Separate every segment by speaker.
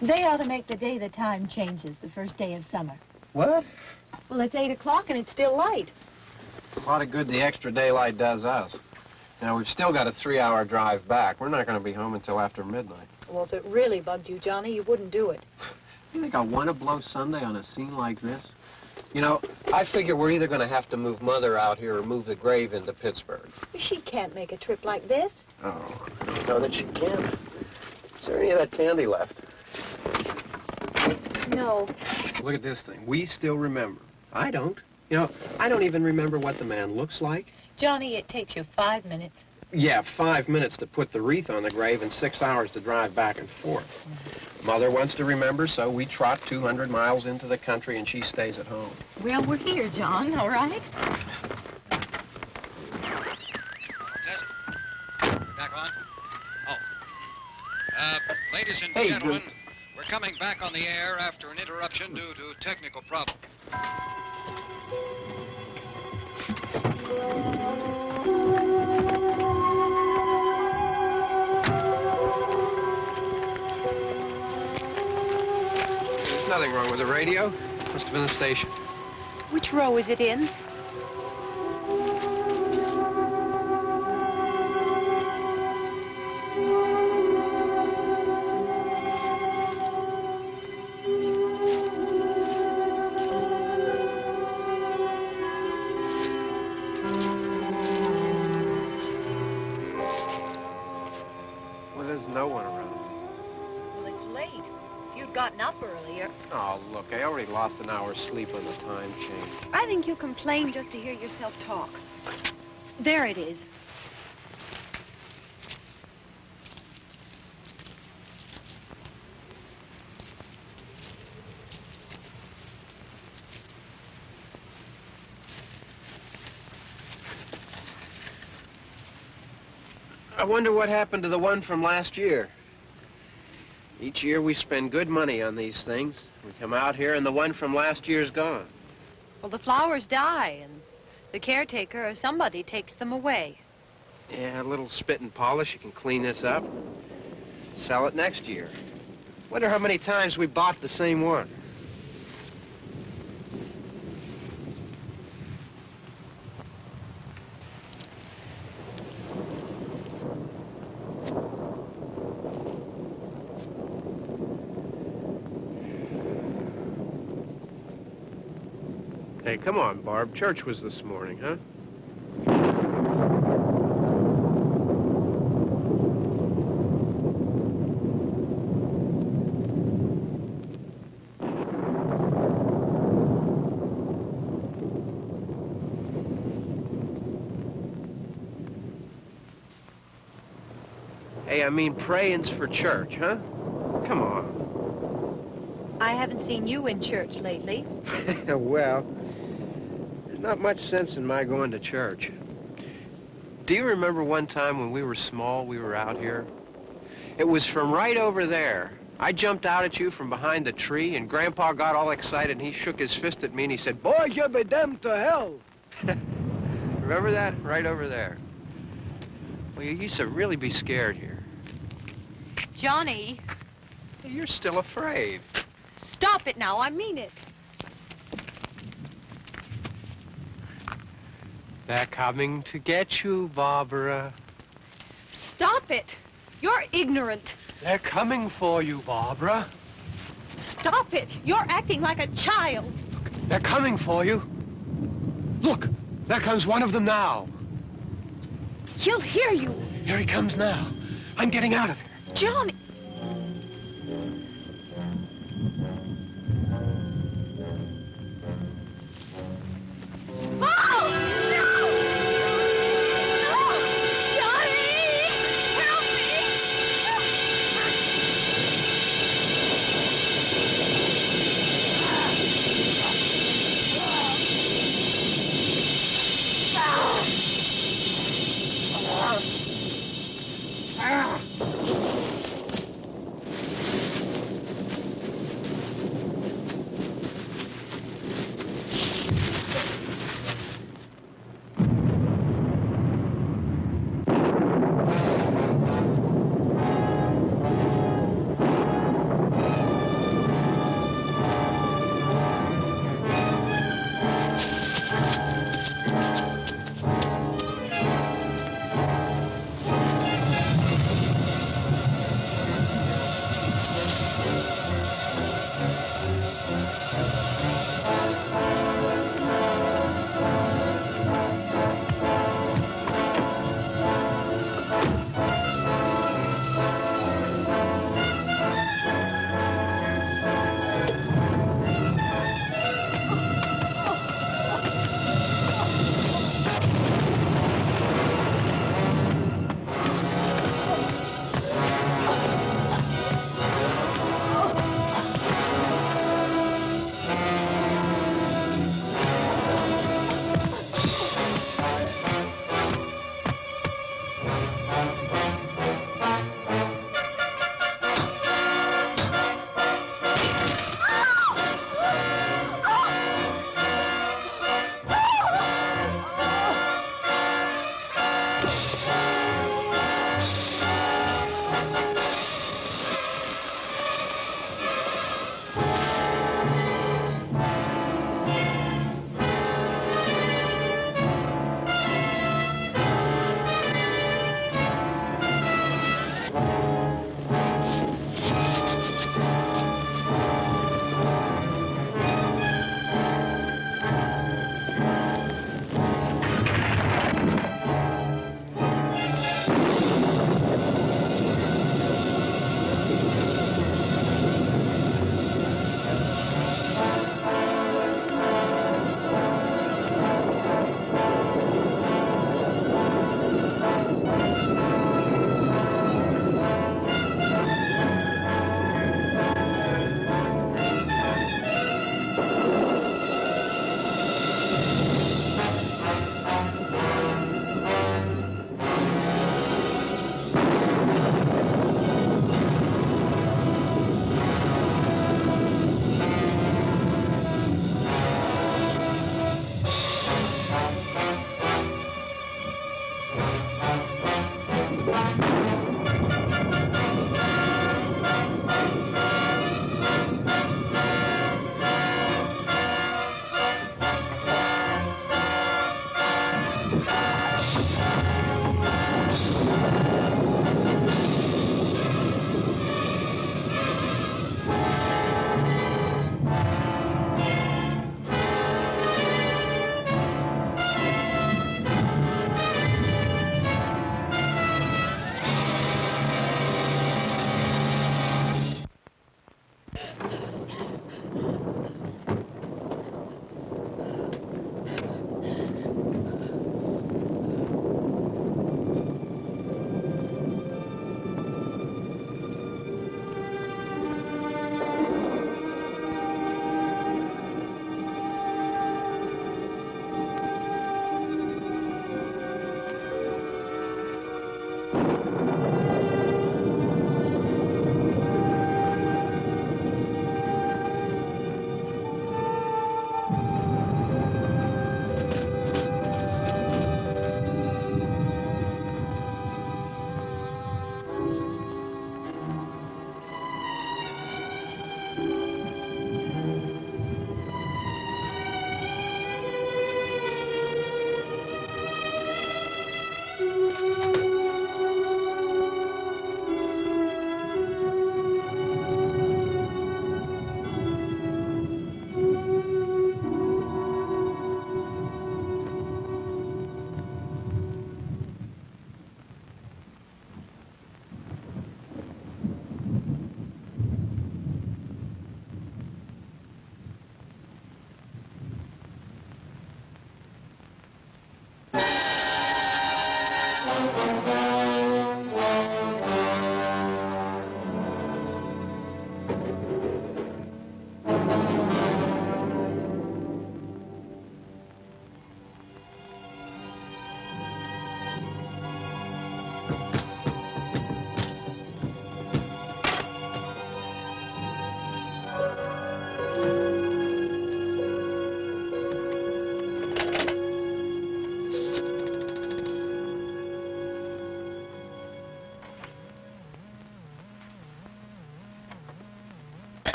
Speaker 1: They ought to make the day the time changes, the first day of summer.
Speaker 2: What?
Speaker 1: Well, it's 8 o'clock and it's still light.
Speaker 2: A lot of good the extra daylight does us. Now, we've still got a 3-hour drive back. We're not going to be home until after midnight.
Speaker 1: Well, if it really bugged you, Johnny, you wouldn't do it.
Speaker 2: You think I want to blow Sunday on a scene like this? You know, I figure we're either going to have to move Mother out here or move the grave into Pittsburgh.
Speaker 1: She can't make a trip like this.
Speaker 2: Oh, I don't know that she can. Is there any of that candy left?
Speaker 1: No.
Speaker 2: Look at this thing. We still remember. I don't. You know, I don't even remember what the man looks like.
Speaker 1: Johnny, it takes you 5 minutes.
Speaker 2: Yeah, 5 minutes to put the wreath on the grave and 6 hours to drive back and forth. Mother wants to remember, so we trot 200 miles into the country and she stays at home.
Speaker 1: Well, we're here, John, all right?
Speaker 3: Back on? Oh. Ladies and gentlemen, we're coming back on the air after an interruption due to technical problem.
Speaker 2: There's nothing wrong with the radio. Must have been the station.
Speaker 1: Which row is it in? Gotten up earlier.
Speaker 2: Oh, look, I already lost an hour's sleep on the time change.
Speaker 1: I think you complain just to hear yourself talk. There it is.
Speaker 2: I wonder what happened to the one from last year. Each year we spend good money on these things. We come out here and the one from last year's gone.
Speaker 1: Well, the flowers die and the caretaker or somebody takes them away.
Speaker 2: Yeah, a little spit and polish. You can clean this up. Sell it next year. Wonder how many times we bought the same one. Hey, come on, Barb. Church was this morning, huh? Hey, I mean praying's for church, huh? Come on.
Speaker 1: I haven't seen you in church lately.
Speaker 2: Well, there's not much sense in my going to church. Do you remember one time when we were small, we were out here? It was from right over there. I jumped out at you from behind the tree, and Grandpa got all excited, and he shook his fist at me, and he said, "Boy, you'll be damned to hell." Remember that? Right over there. Well, you used to really be scared here.
Speaker 1: Johnny,
Speaker 2: You're still afraid.
Speaker 1: stop it now. I mean it.
Speaker 2: They're coming to get you, Barbara.
Speaker 1: Stop it. You're ignorant.
Speaker 2: They're coming for you, Barbara.
Speaker 1: Stop it. You're acting like a child.
Speaker 2: They're coming for you. Look, there comes one of them now.
Speaker 1: He'll hear you.
Speaker 2: Here he comes now. I'm getting out of here.
Speaker 1: Johnny. Oh! No! No! Johnny! Help me!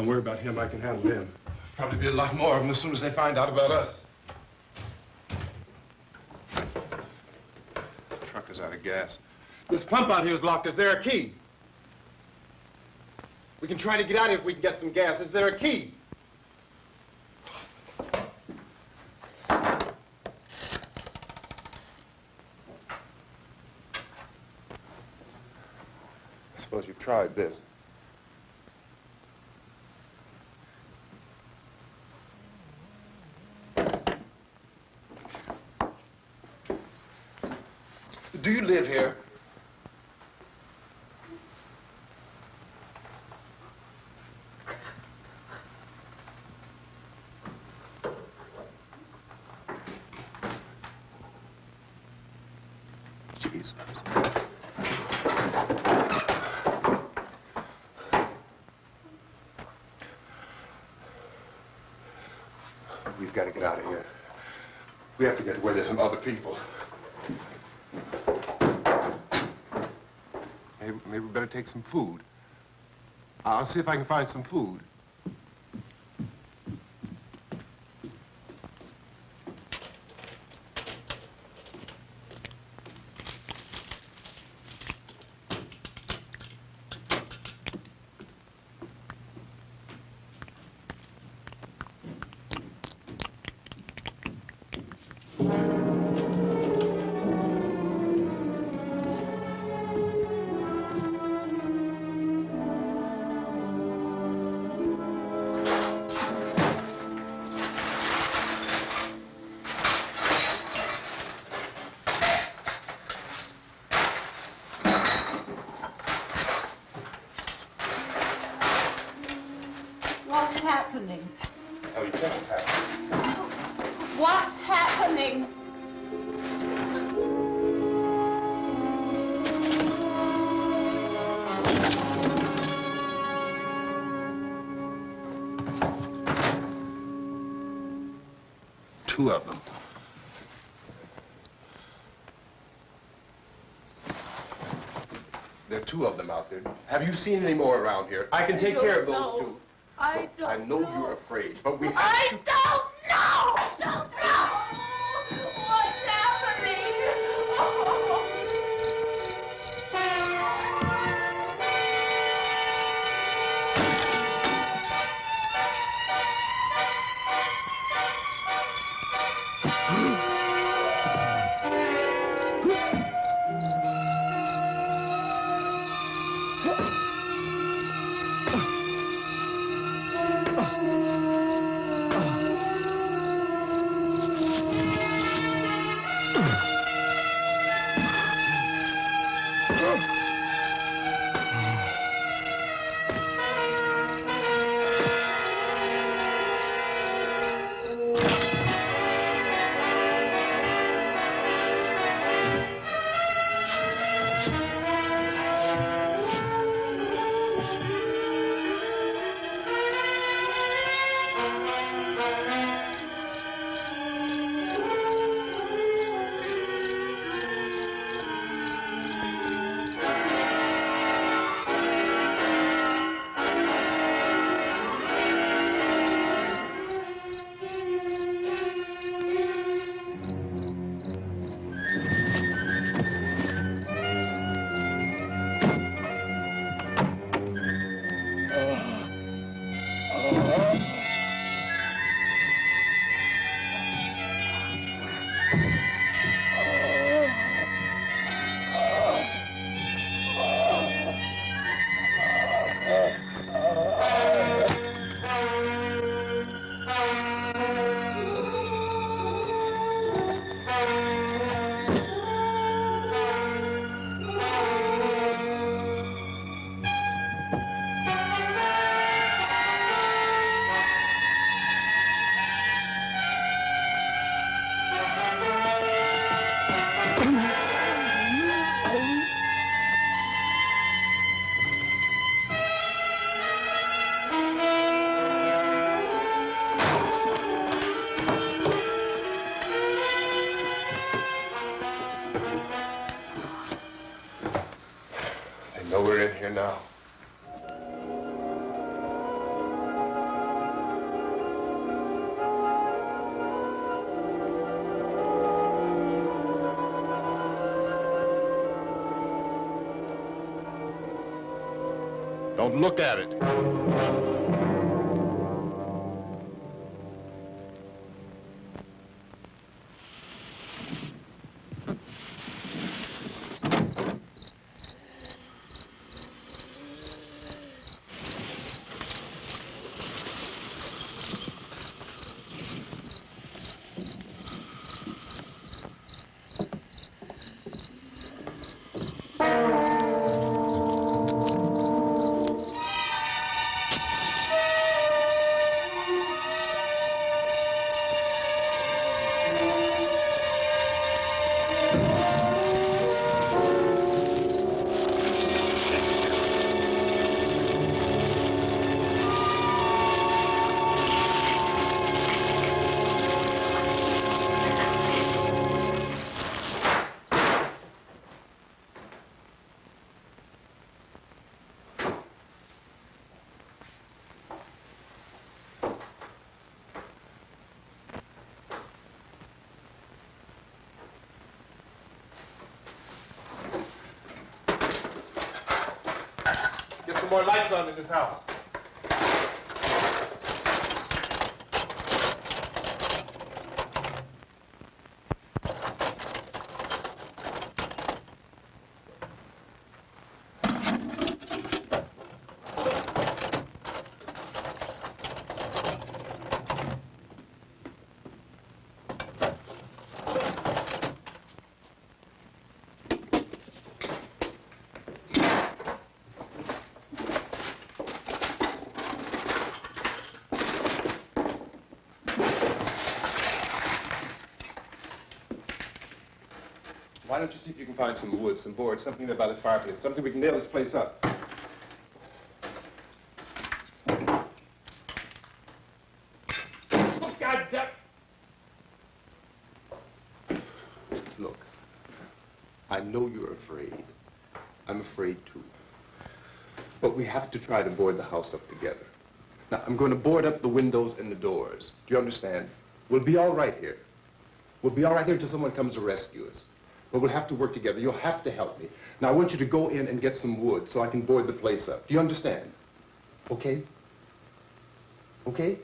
Speaker 4: Don't worry about him. I can handle him. Probably be a lot more of them as soon as they find out about us. The truck is out of gas. This pump out here is locked. Is there a key? We can try to get out here if we can get some gas. Is there a key? I suppose you've tried this. Do you live here? Jesus. We've got to get out of here. We have to get to where there's some other people. Maybe we better take some food. I'll see if I can find some food.
Speaker 1: What's happening?
Speaker 4: Oh, you think it's happening?
Speaker 1: What's happening?
Speaker 4: Two of them. There are two of them out there. Have you seen any more around here? I can take care of those two.
Speaker 1: I don't
Speaker 4: I know you're afraid, but we have
Speaker 1: I
Speaker 4: to...
Speaker 1: don't know! I don't know! What's happening?
Speaker 4: They know we're in here now. Don't look at it.
Speaker 5: Get some more lights on in this house. Why don't you see if you can find some wood, some board, something there by the fireplace, something we can nail this place up. Oh, God damn!
Speaker 4: Look, I know you're afraid. I'm afraid too. But we have to try to board the house up together. Now, I'm going to board up the windows and the doors. Do you understand? We'll be all right here. We'll be all right here until someone comes to rescue us. But we'll have to work together. You'll have to help me. Now, I want you to go in and get some wood so I can board the place up. Do you understand? Okay? Okay?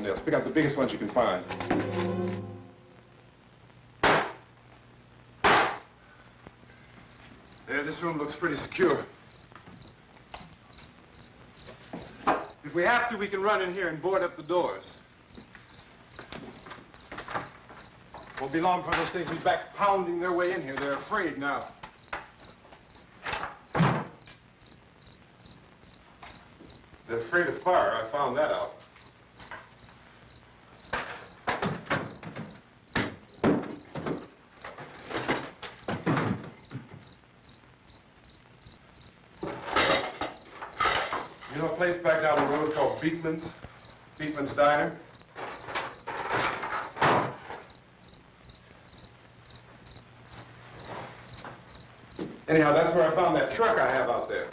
Speaker 5: nails. Pick out the biggest ones you can find. There, this room looks pretty secure. If we have to, we can run in here and board up the doors. Won't be long before those things will be back pounding their way in here. They're afraid now. They're afraid of fire. I found that out. You know a place back down the road called Beekman's? Beekman's Diner? Anyhow, that's where I found that truck I have out there.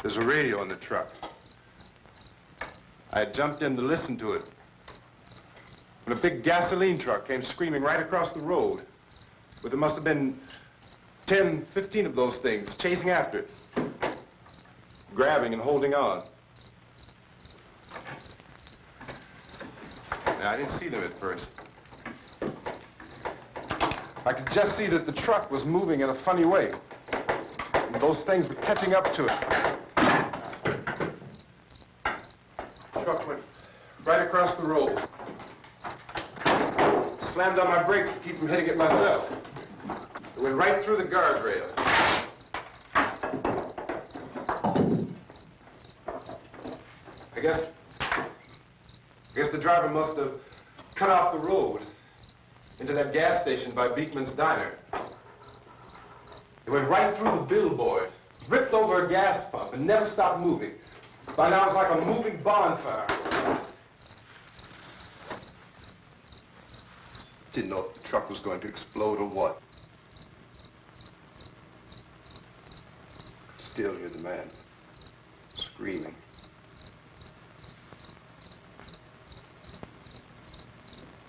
Speaker 5: There's a radio in the truck. I had jumped in to listen to it when a big gasoline truck came screaming right across the road. But there must have been 10, 15 of those things chasing after it, grabbing and holding on. Now, I didn't see them at first. I could just see that the truck was moving in a funny way. And those things were catching up to it. The truck went right across the road. Slammed on my brakes to keep from hitting it myself. It went right through the guardrail. I guess the driver must have cut off the road into that gas station by Beekman's Diner. It went right through the billboard, ripped over a gas pump, and never stopped moving. By now, it's like a moving bonfire. Didn't know if the truck was going to explode or what. Still hear the man screaming.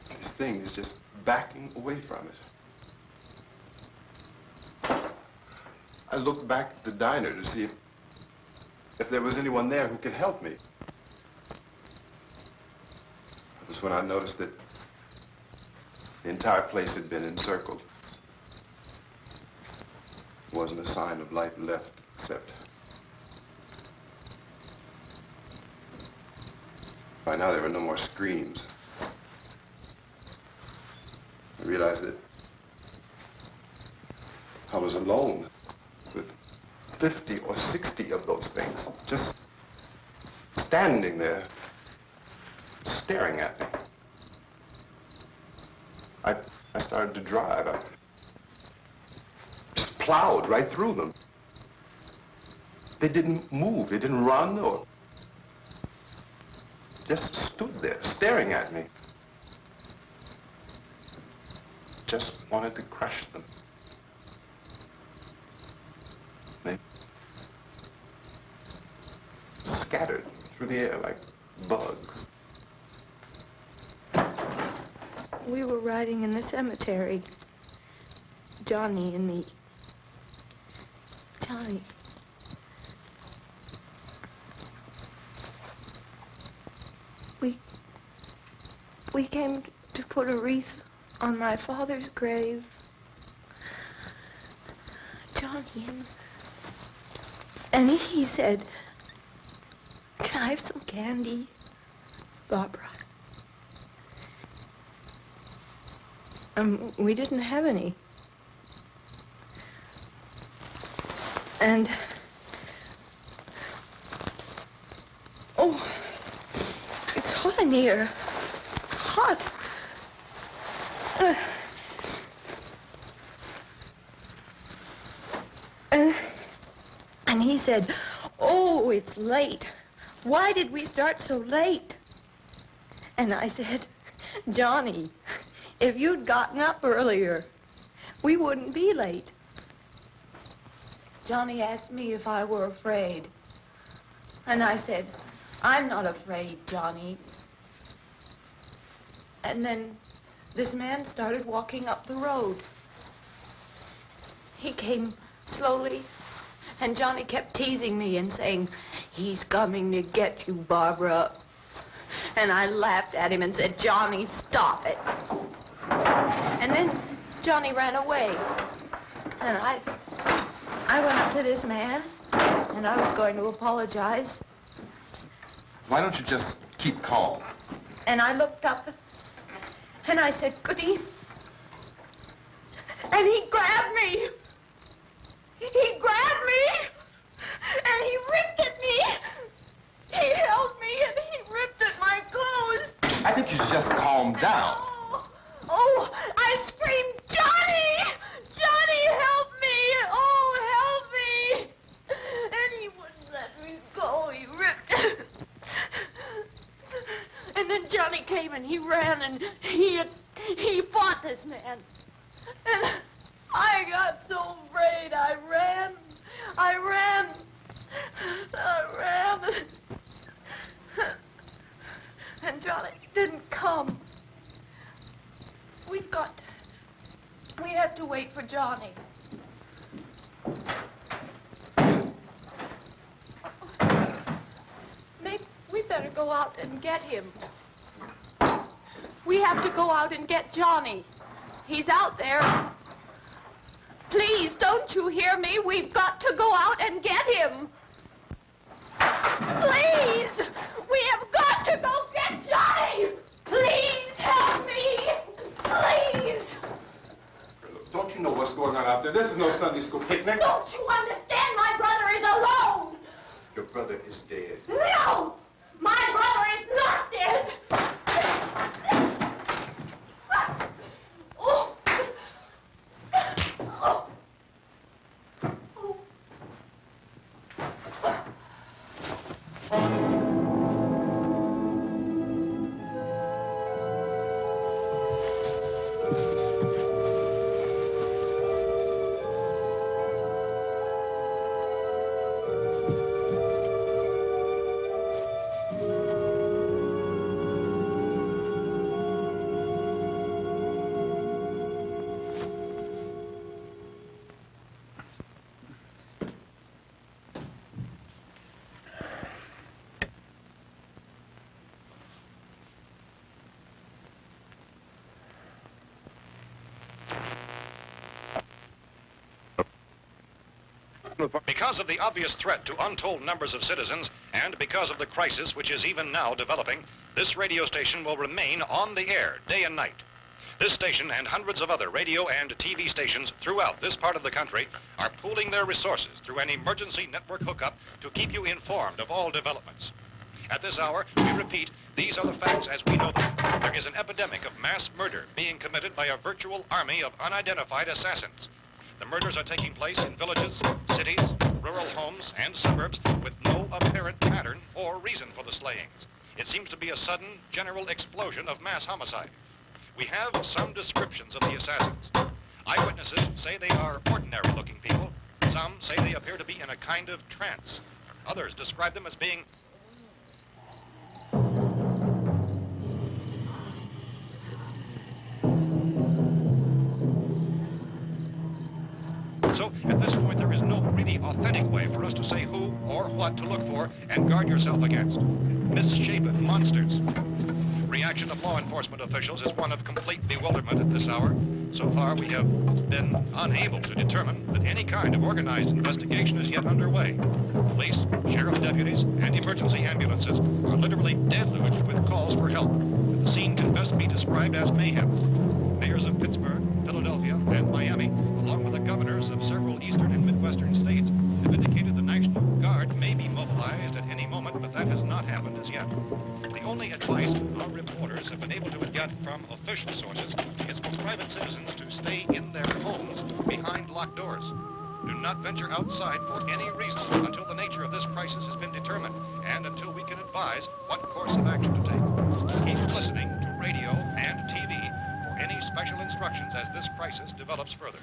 Speaker 5: This thing is just backing away from it. I looked back at the diner to see if there was anyone there who could help me. It was when I noticed that the entire place had been encircled. There wasn't a sign of life left except by now there were no more screams. I realized that I was alone with 50 or 60 of those things, just standing there, staring at me. I started to drive. I just plowed right through them. They didn't move. They didn't run or just stood there, staring at me. Just wanted to crush them. They scattered through the air like bugs.
Speaker 6: We were riding in the cemetery, Johnny and me. Johnny. We came to put a wreath on my father's grave. Johnny. And he said, "Can I have some candy, Barbara?" We didn't have any. And, oh, it's hot in here. Hot. And he said, "Oh, it's late. Why did we start so late?" And I said, "Johnny, if you'd gotten up earlier, we wouldn't be late." Johnny asked me if I were afraid. And I said, "I'm not afraid, Johnny." And then this man started walking up the road. He came slowly, and Johnny kept teasing me and saying, "He's coming to get you, Barbara." And I laughed at him and said, "Johnny, stop it." And then Johnny ran away. And I went up to this man, and I was going to apologize.
Speaker 5: Why don't you just keep calm?
Speaker 6: And I looked up, and I said, "Goody." And he grabbed me. He grabbed me, and he ripped at me. He held me, and he ripped at my clothes.
Speaker 5: I think you should just calm down.
Speaker 6: Oh, I screamed, "Johnny! Johnny, help me! Oh, help me!" And he wouldn't let me go. He ripped. And then Johnny came and he ran and he fought this man. And I got so afraid. I ran. And Johnny didn't come. We have to wait for Johnny. Maybe we better go out and get him. We have to go out and get Johnny. He's out there. Please, don't you hear me? We've got to go out and get him. Please! We have got to go get Johnny! Please help me! Please!
Speaker 5: Don't you know what's going on out there? This is no Sunday school picnic.
Speaker 6: Don't you understand? My brother is alone!
Speaker 5: Your brother is dead.
Speaker 6: No! My brother is not dead! Oh. Oh.
Speaker 7: Because of the obvious threat to untold numbers of citizens, and because of the crisis which is even now developing, this radio station will remain on the air day and night. This station and hundreds of other radio and TV stations throughout this part of the country are pooling their resources through an emergency network hookup to keep you informed of all developments. At this hour, we repeat, these are the facts as we know them. There is an epidemic of mass murder being committed by a virtual army of unidentified assassins. The murders are taking place in villages, cities, rural homes, and suburbs with no apparent pattern or reason for the slayings. It seems to be a sudden, general explosion of mass homicide. We have some descriptions of the assassins. Eyewitnesses say they are ordinary-looking people. Some say they appear to be in a kind of trance. Others describe them as being So, at this point, there is no really authentic way for us to say who or what to look for and guard yourself against. Misshapen monsters. Reaction of law enforcement officials is one of complete bewilderment at this hour. So far, we have been unable to determine that any kind of organized investigation is yet underway. Police, sheriff deputies, and emergency ambulances are literally deluged with calls for help. The scene can best be described as mayhem. Mayors of Pittsburgh, Philadelphia, and Miami, along with the governors of several eastern and midwestern states, have indicated the National Guard may be mobilized at any moment, but that has not happened as yet. The only advice our reporters have been able to get from official sources is for private citizens to stay in their homes behind locked doors. Do not venture outside for any reason until the nature of this crisis has been determined and until we can advise what course of action to take. Keep listening to radio and TV for any special instructions as this crisis develops further.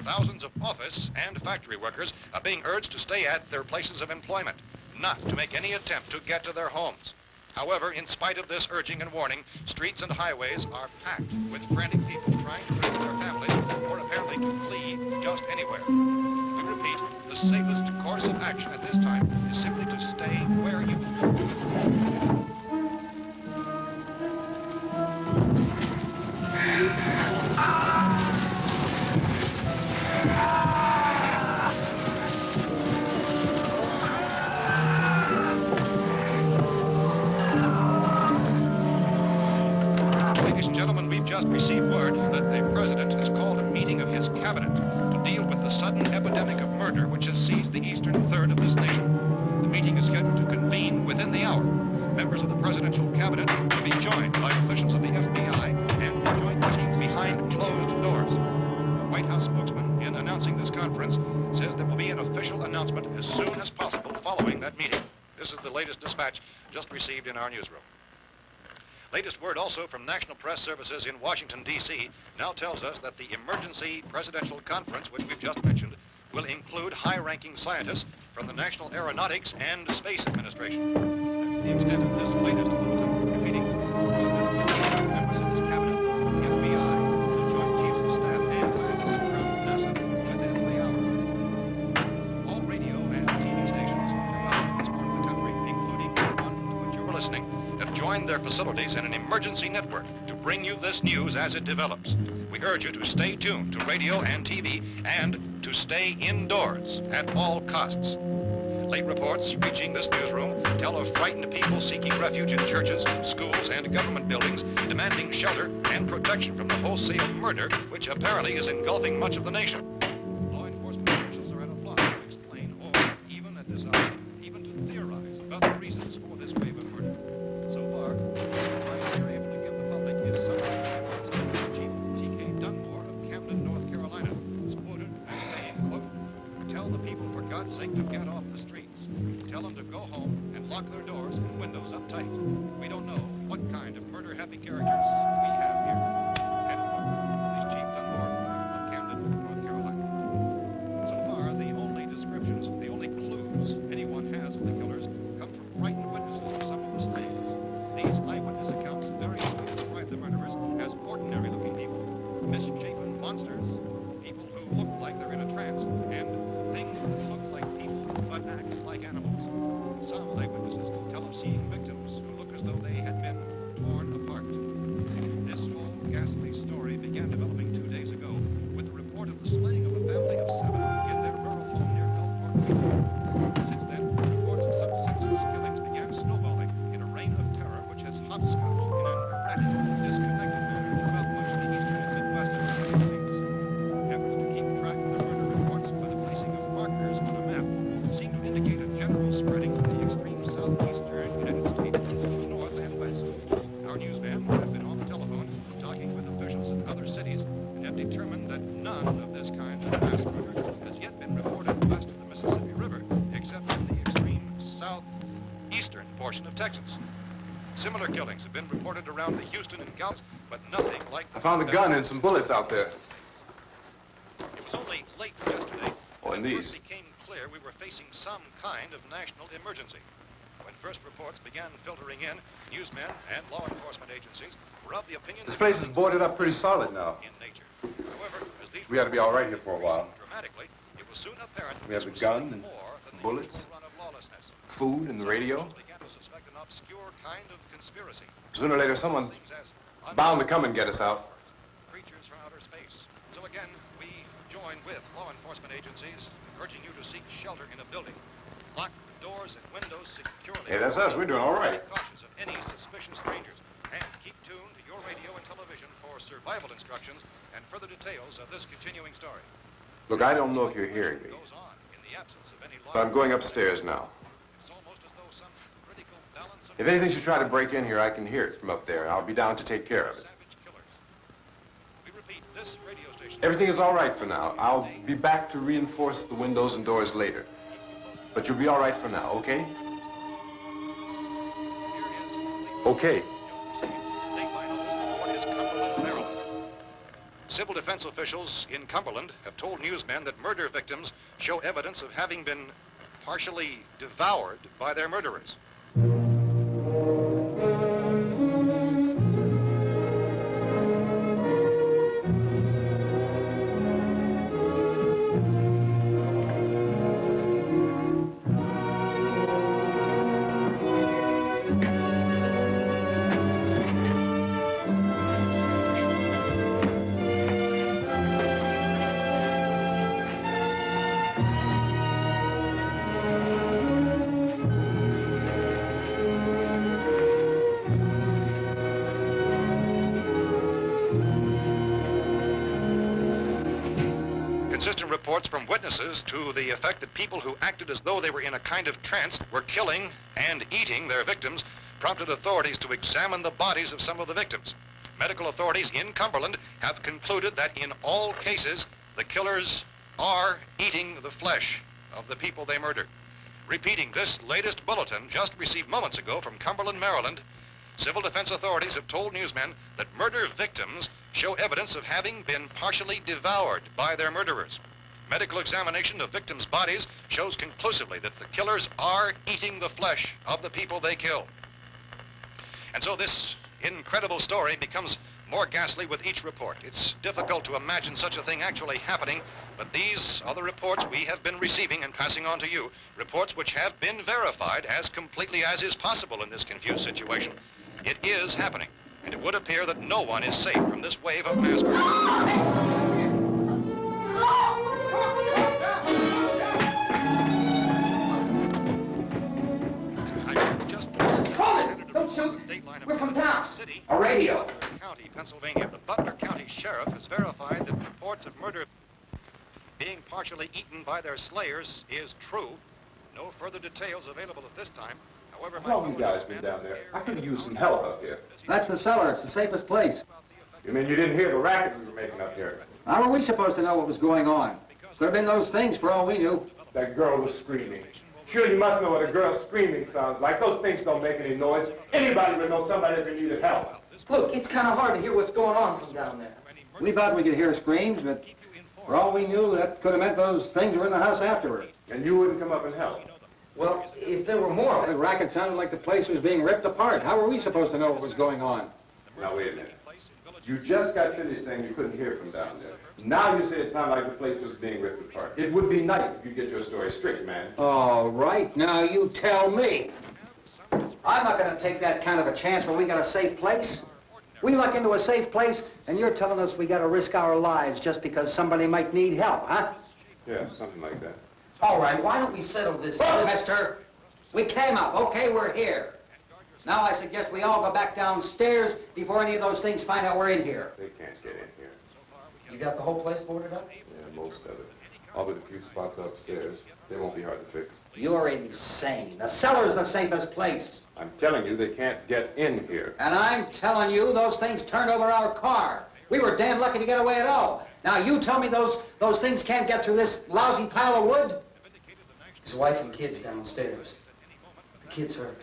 Speaker 7: Thousands of office and factory workers are being urged to stay at their places of employment, not to make any attempt to get to their homes. However, in spite of this urging and warning, streets and highways are packed with frantic people trying to reach their families or apparently to flee just anywhere. We repeat, the the safest course of action at this time is simply to stay where you Ladies and gentlemen, we've just received word that the President has called a meeting of his cabinet to deal with the sudden epidemic of murder which has seized the eastern third of this nation. The meeting is scheduled to convene within the hour. Members of the presidential cabinet will be joined by officials of the FBI and a joint meeting behind closed doors. The White House spokesman, in announcing this conference, says there will be an official announcement as soon as possible following that meeting. This is the latest dispatch just received in our newsroom. Latest word also from National Press Services in Washington, D.C. now tells us that the emergency presidential conference, which we've just mentioned, will include high-ranking scientists from the National Aeronautics and Space Administration. That's the extent of this latest bulletin. Repeating, members of this cabinet, the FBI, the Joint Chiefs of Staff, and scientists from NASA within the hour. All radio and TV stations throughout this part of the country, including the one to which you're listening, have joined their facilities in an emergency network to bring you this news as it develops. We urge you to stay tuned to radio and TV and to stay indoors at all costs. Late reports reaching this newsroom tell of frightened people seeking refuge in churches, schools, and government buildings, demanding shelter and protection from the wholesale murder which apparently is engulfing much of the nation. Law enforcement officials are at a loss to explain or, even at this hour, even to theorize about the reasons for this wave of murder. So far, the advice we're able to give the public is summary evidence of Chief T.K. Dunmore of Camden, North Carolina, who's quoted as saying, quote, "Tell the people, for God's sake, to get off the streets. Tell them to go home and lock their doors and windows up tight. We don't know what kind of murder-happy characters we have here." End quote. This is Chief Dunmore of Camden, North Carolina. So far, the only descriptions, the only clues anyone has of the killers come from frightened witnesses of some of the slayings. These eyewitness accounts variously describe the murderers as ordinary-looking people, misshapen monsters, people who look like they're in a trance, and things that look like people but act like animals. Some eyewitnesses tell of seeing victims who look as though they had been torn apart. This whole ghastly story began developing 2 days ago with the report of the slaying of a family of 7 in their rural home near Gulfport, Virginia. Since then, reports of such senseless killings began snowballing in a reign of terror which has hopscotched in an erratic, disconnected manner throughout much of the eastern and midwestern United States. Efforts to keep track of the murder reports by the placing of markers on a map seem to indicate a general spreading from the extreme southeastern United States to the north and west. Our newsmen have been on the telephone talking with officials in other cities and have determined that none of this kind of mass murder has yet been reported west of the Mississippi River, except in the extreme southeastern portion of Texas. Similar killings have been reported around the Houston and Galveston, but nothing like
Speaker 5: I found a gun and some bullets out there.
Speaker 7: It was only late yesterday
Speaker 5: Oh, and
Speaker 7: that it
Speaker 5: these.
Speaker 7: first became clear we were facing some kind of national emergency. When first reports began filtering in, newsmen and law enforcement agencies were of the opinion
Speaker 5: This
Speaker 7: that
Speaker 5: place is
Speaker 7: things
Speaker 5: boarded
Speaker 7: were
Speaker 5: up pretty solid now.
Speaker 7: in nature. However, as these
Speaker 5: We ought to be all right here for a while.
Speaker 7: dramatically, it was soon apparent
Speaker 5: We have
Speaker 7: this
Speaker 5: the
Speaker 7: was
Speaker 5: gun
Speaker 7: something
Speaker 5: and
Speaker 7: more than the
Speaker 5: bullets.
Speaker 7: usual run of lawlessness.
Speaker 5: Food and the radio.
Speaker 7: Some officials began to suspect an obscure kind of conspiracy.
Speaker 5: Sooner or later, someone's
Speaker 7: Things as
Speaker 5: bound to come and get us out.
Speaker 7: creatures from outer space. So again, we join with law enforcement agencies, urging you to seek shelter in a building. Lock the doors and windows securely.
Speaker 5: Hey, that's us. We're doing all right.
Speaker 7: Be cautious of any suspicious strangers. And keep tuned to your radio and television for survival instructions and further details of this continuing story.
Speaker 5: Look, I don't know if you're hearing me,
Speaker 7: It goes on in the absence of any law.
Speaker 5: but I'm going upstairs now.
Speaker 7: It's almost as though some critical balance of
Speaker 5: If anything should try to break in here, I can hear it from up there. I'll be down to take care of it.
Speaker 7: savage killers. We repeat, this radio station.
Speaker 5: Everything is all right for now. I'll be back to reinforce the windows and doors later. But you'll be all right for now, okay? Okay.
Speaker 7: Civil defense officials in Cumberland have told newsmen that murder victims show evidence of having been partially devoured by their murderers. Consistent reports from witnesses to the effect that people who acted as though they were in a kind of trance were killing and eating their victims prompted authorities to examine the bodies of some of the victims. Medical authorities in Cumberland have concluded that in all cases, the killers are eating the flesh of the people they murdered. Repeating this latest bulletin just received moments ago from Cumberland, Maryland, civil defense authorities have told newsmen that murder victims show evidence of having been partially devoured by their murderers. Medical examination of victims' bodies shows conclusively that the killers are eating the flesh of the people they kill. And so this incredible story becomes more ghastly with each report. It's difficult to imagine such a thing actually happening, but these are the reports we have been receiving and passing on to you, reports which have been verified as completely as is possible in this confused situation. It is happening, and it would appear that no one is safe from this wave of mass murder.
Speaker 8: Don't shoot. We're from town. A radio.
Speaker 7: County, Pennsylvania. The Butler County Sheriff has verified that reports of murder being partially eaten by their slayers is true. No further details available at this time. However,
Speaker 5: How long have you guys been down there? I could use some help up here.
Speaker 9: That's the cellar. It's the safest place.
Speaker 5: You mean you didn't hear the racket we were making up here?
Speaker 9: How were we supposed to know what was going on? Could have been those things for all we knew.
Speaker 5: That girl was screaming. Sure, you must know what a girl screaming sounds like. Those things don't make any noise. Anybody would know somebody that needed help.
Speaker 8: Look, it's kind of hard to hear what's going on from down there.
Speaker 9: We thought we could hear screams, but for all we knew, that could have meant those things were in the house afterward.
Speaker 5: And you wouldn't come up and help?
Speaker 8: Well, if there were more of
Speaker 9: The
Speaker 8: it...
Speaker 9: racket sounded like the place was being ripped apart. How were we supposed to know what was going on?
Speaker 5: Now, wait a minute. You just got finished saying you couldn't hear from down there. Now you say it sounded like the place was being ripped apart. It would be nice if you get your story straight, man.
Speaker 9: All right, now you tell me. I'm not going to take that kind of a chance when we got a safe place. We luck into a safe place, and you're telling us we got to risk our lives just because somebody might need help, huh?
Speaker 5: Yeah, something like that.
Speaker 8: All right, why don't we settle this...
Speaker 9: Look, mister, we came up. Okay, we're here. Now I suggest we all go back downstairs before any of those things find out we're in here.
Speaker 5: They can't get in here.
Speaker 8: You got the whole place boarded up?
Speaker 5: Yeah, most of it. All but a few spots upstairs. They won't be hard to fix.
Speaker 9: You're insane. The cellar's the safest place.
Speaker 5: I'm telling you, they can't get in here.
Speaker 9: And I'm telling you, those things turned over our car. We were damn lucky to get away at all. Now, you tell me those things can't get through this lousy pile of wood?
Speaker 8: His wife and kids downstairs. The kid's hurt.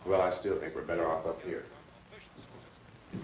Speaker 5: Well, I still think we're better off up here.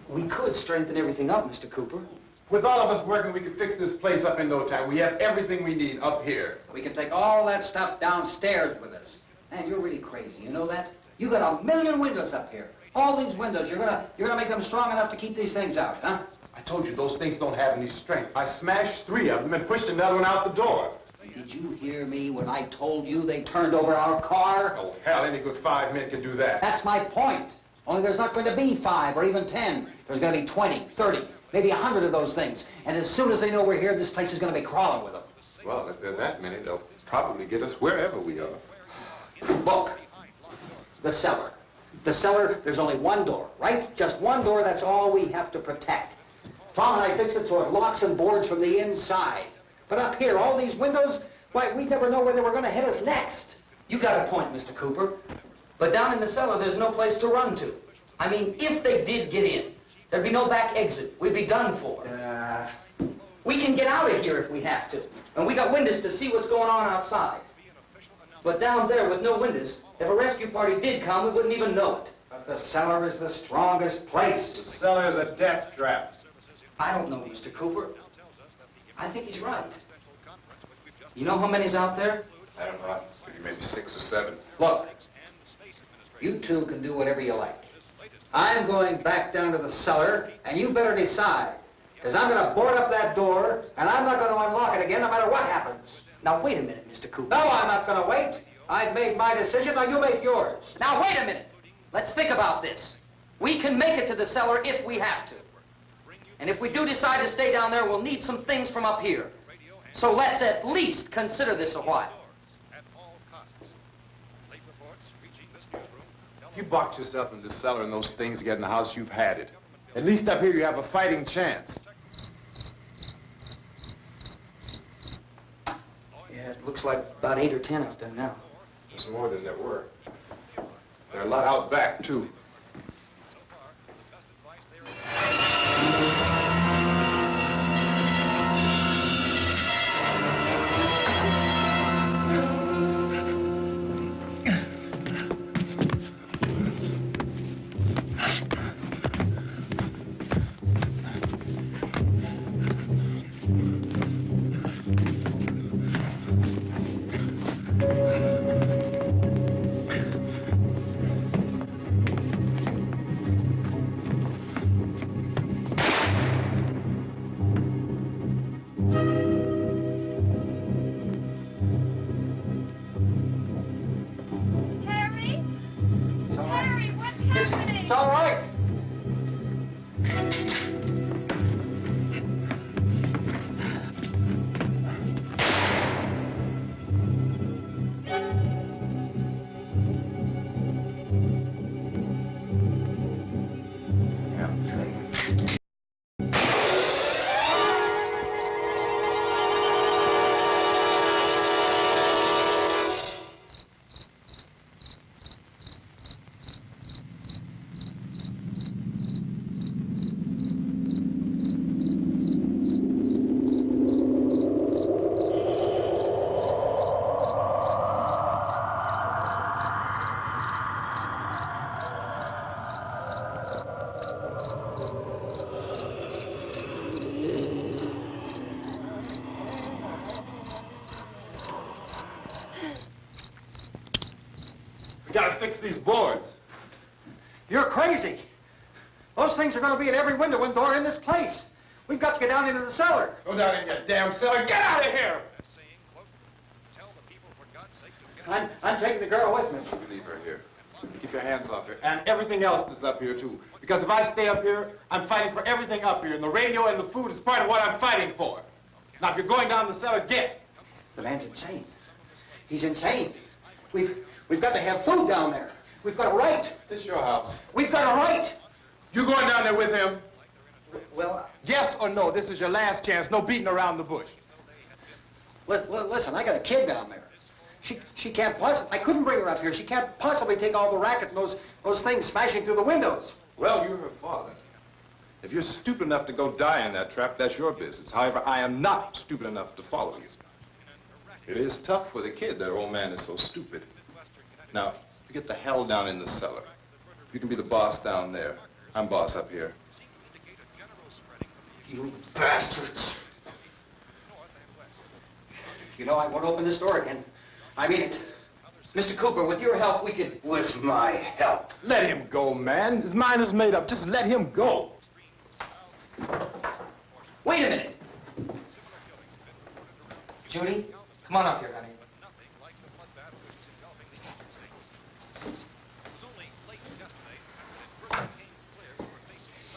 Speaker 8: We could strengthen everything up, Mr. Cooper.
Speaker 5: With all of us working, we could fix this place up in no time. We have everything we need up here.
Speaker 9: We can take all that stuff downstairs with us. Man, you're really crazy. You know that? You got 1,000,000 windows up here. All these windows, you're gonna make them strong enough to keep these things out, huh?
Speaker 5: I told you those things don't have any strength. I smashed 3 of them and pushed another one out the door.
Speaker 9: Did you hear me when I told you they turned over our car?
Speaker 5: Oh, hell, any good 5 men can do that.
Speaker 9: That's my point. Only there's not going to be 5 or even 10. There's going to be 20, 30, maybe 100 of those things. And as soon as they know we're here, this place is going to be crawling with them.
Speaker 5: Well, if there are that many, they'll probably get us wherever we are.
Speaker 9: Look, the cellar. The cellar, there's only one door, right? Just one door, that's all we have to protect. Tom and I fixed it so it locks and boards from the inside. But up here, all these windows, why, we'd never know where they were going to hit us next.
Speaker 8: You got a point, Mr. Cooper. But down in the cellar, there's no place to run to. I mean, if they did get in, there'd be no back exit. We'd be done for. We can get out of here if we have to. And we got windows to see what's going on outside. But down there with no windows, if a rescue party did come, we wouldn't even know it.
Speaker 9: But the cellar is the strongest place.
Speaker 5: The cellar is a death trap.
Speaker 8: I don't know, Mr. Cooper. I think he's right. You know how many's out there?
Speaker 5: I don't know. Maybe 6 or 7.
Speaker 9: Look, you two can do whatever you like. I'm going back down to the cellar, and you better decide. Because I'm going to board up that door, and I'm not going to unlock it again no matter what happens.
Speaker 8: Now, wait a minute, Mr. Cooper.
Speaker 9: No, I'm not going to wait. I've made my decision, now you make yours.
Speaker 8: Now, wait a minute. Let's think about this. We can make it to the cellar if we have to. And if we do decide to stay down there, we'll need some things from up here. So let's at least consider this a while.
Speaker 5: If you box yourself in the cellar and those things get in the house, you've had it. At least up here you have a fighting chance.
Speaker 8: Yeah, it looks like about 8 or 10 out there now.
Speaker 5: There's more than there were. There are a lot out back, too.
Speaker 9: It's all right.
Speaker 5: Gotta fix these boards.
Speaker 9: You're crazy. Those things are going to be at every window and door in this place. We've got to get down into the cellar.
Speaker 5: Go down in your damn cellar. Get out of here!
Speaker 9: I'm taking the girl with me.
Speaker 5: You leave her here. Keep your hands off her. And everything else that's up here, too. Because if I stay up here, I'm fighting for everything up here. And the radio and the food is part of what I'm fighting for. Now, if you're going down the cellar, get.
Speaker 9: The man's insane. He's insane. We've got to have food down there. We've got a right.
Speaker 5: This is your house.
Speaker 9: We've got a right.
Speaker 5: You going down there with him?
Speaker 9: Well,
Speaker 5: Yes or no? This is your last chance. No beating around the bush.
Speaker 9: listen, I got a kid down there. She can't possibly, I couldn't bring her up here. She can't possibly take all the racket and those things smashing through the windows.
Speaker 5: Well, you're her father. If you're stupid enough to go die in that trap, that's your business. However, I am not stupid enough to follow you. It is tough for the kid. That old man is so stupid. Now, you get the hell down in the cellar. You can be the boss down there. I'm boss up here.
Speaker 9: You bastards. You know, I won't open this door again. I mean it.
Speaker 8: Mr. Cooper, with your help, we could...
Speaker 9: With my help.
Speaker 5: Let him go, man. His mind is made up. Just let him go.
Speaker 8: Wait a minute. Judy, come on up here, honey.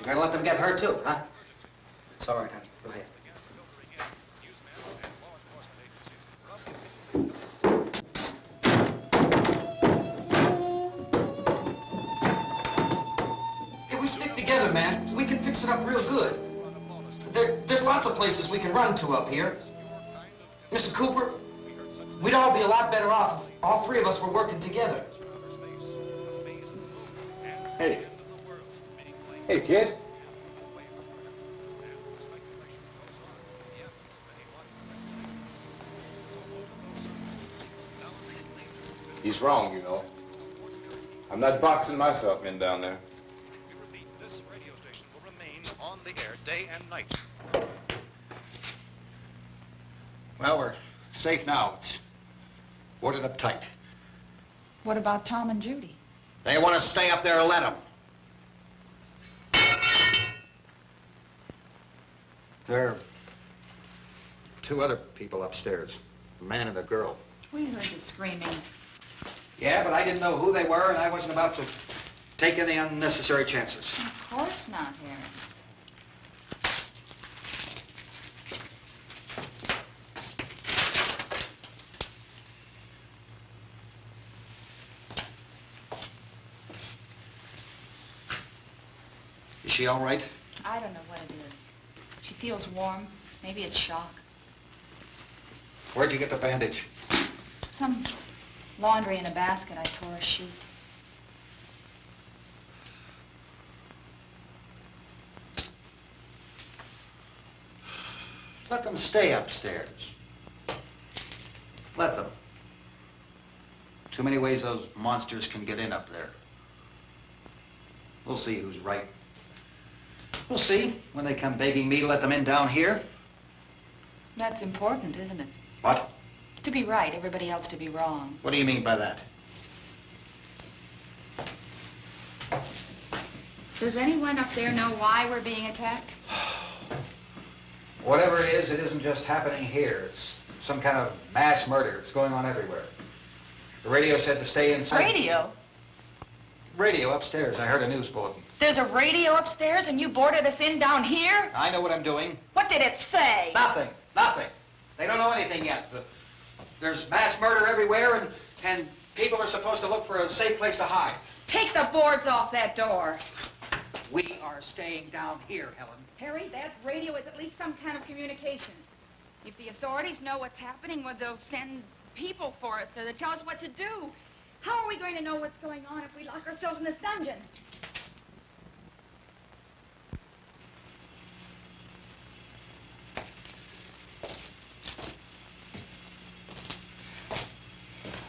Speaker 9: You're gonna let them get hurt too, huh? It's all right, honey. Go ahead.
Speaker 8: If we stick together, man, we can fix it up real good. There's lots of places we can run to up here. Mr. Cooper, we'd all be a lot better off if all three of us were working together.
Speaker 5: Hey. Hey, kid. He's wrong, you know. I'm not boxing myself in down there.
Speaker 7: We repeat, this radio station will remain on the air day and night.
Speaker 9: Well, we're safe now. It's boarded up tight.
Speaker 10: What about Tom and Judy?
Speaker 9: They want to stay up there, let them. There are two other people upstairs, a man and a girl.
Speaker 10: We heard the screaming.
Speaker 9: Yeah, but I didn't know who they were, and I wasn't about to take any unnecessary chances.
Speaker 10: Of course not, Harry.
Speaker 9: Is she all right?
Speaker 10: I don't know what it is. She feels warm. Maybe it's shock.
Speaker 9: Where'd you get the bandage?
Speaker 10: Some laundry in a basket. I tore a sheet.
Speaker 9: Let them stay upstairs. Let them. Too many ways those monsters can get in up there. We'll see who's right. We'll see when they come begging me to let them in down here.
Speaker 10: That's important, isn't it?
Speaker 9: What?
Speaker 10: To be right, everybody else to be wrong.
Speaker 9: What do you mean by that?
Speaker 10: Does anyone up there know why we're being attacked?
Speaker 9: Whatever it isn't just happening here. It's some kind of mass murder. It's going on everywhere. The radio said to stay inside.
Speaker 10: Radio?
Speaker 9: Radio upstairs. I heard a news bulletin.
Speaker 10: There's a radio upstairs and you boarded us in down here?
Speaker 9: I know what I'm doing.
Speaker 10: What did it say?
Speaker 9: Nothing. Nothing. They don't know anything yet. There's mass murder everywhere, and people are supposed to look for a safe place to hide.
Speaker 10: Take the boards off that door.
Speaker 9: We are staying down here, Helen.
Speaker 10: Harry, that radio is at least some kind of communication. If the authorities know what's happening, well, they'll send people for us to tell us what to do. How are we going to know what's going on if we lock ourselves in this dungeon?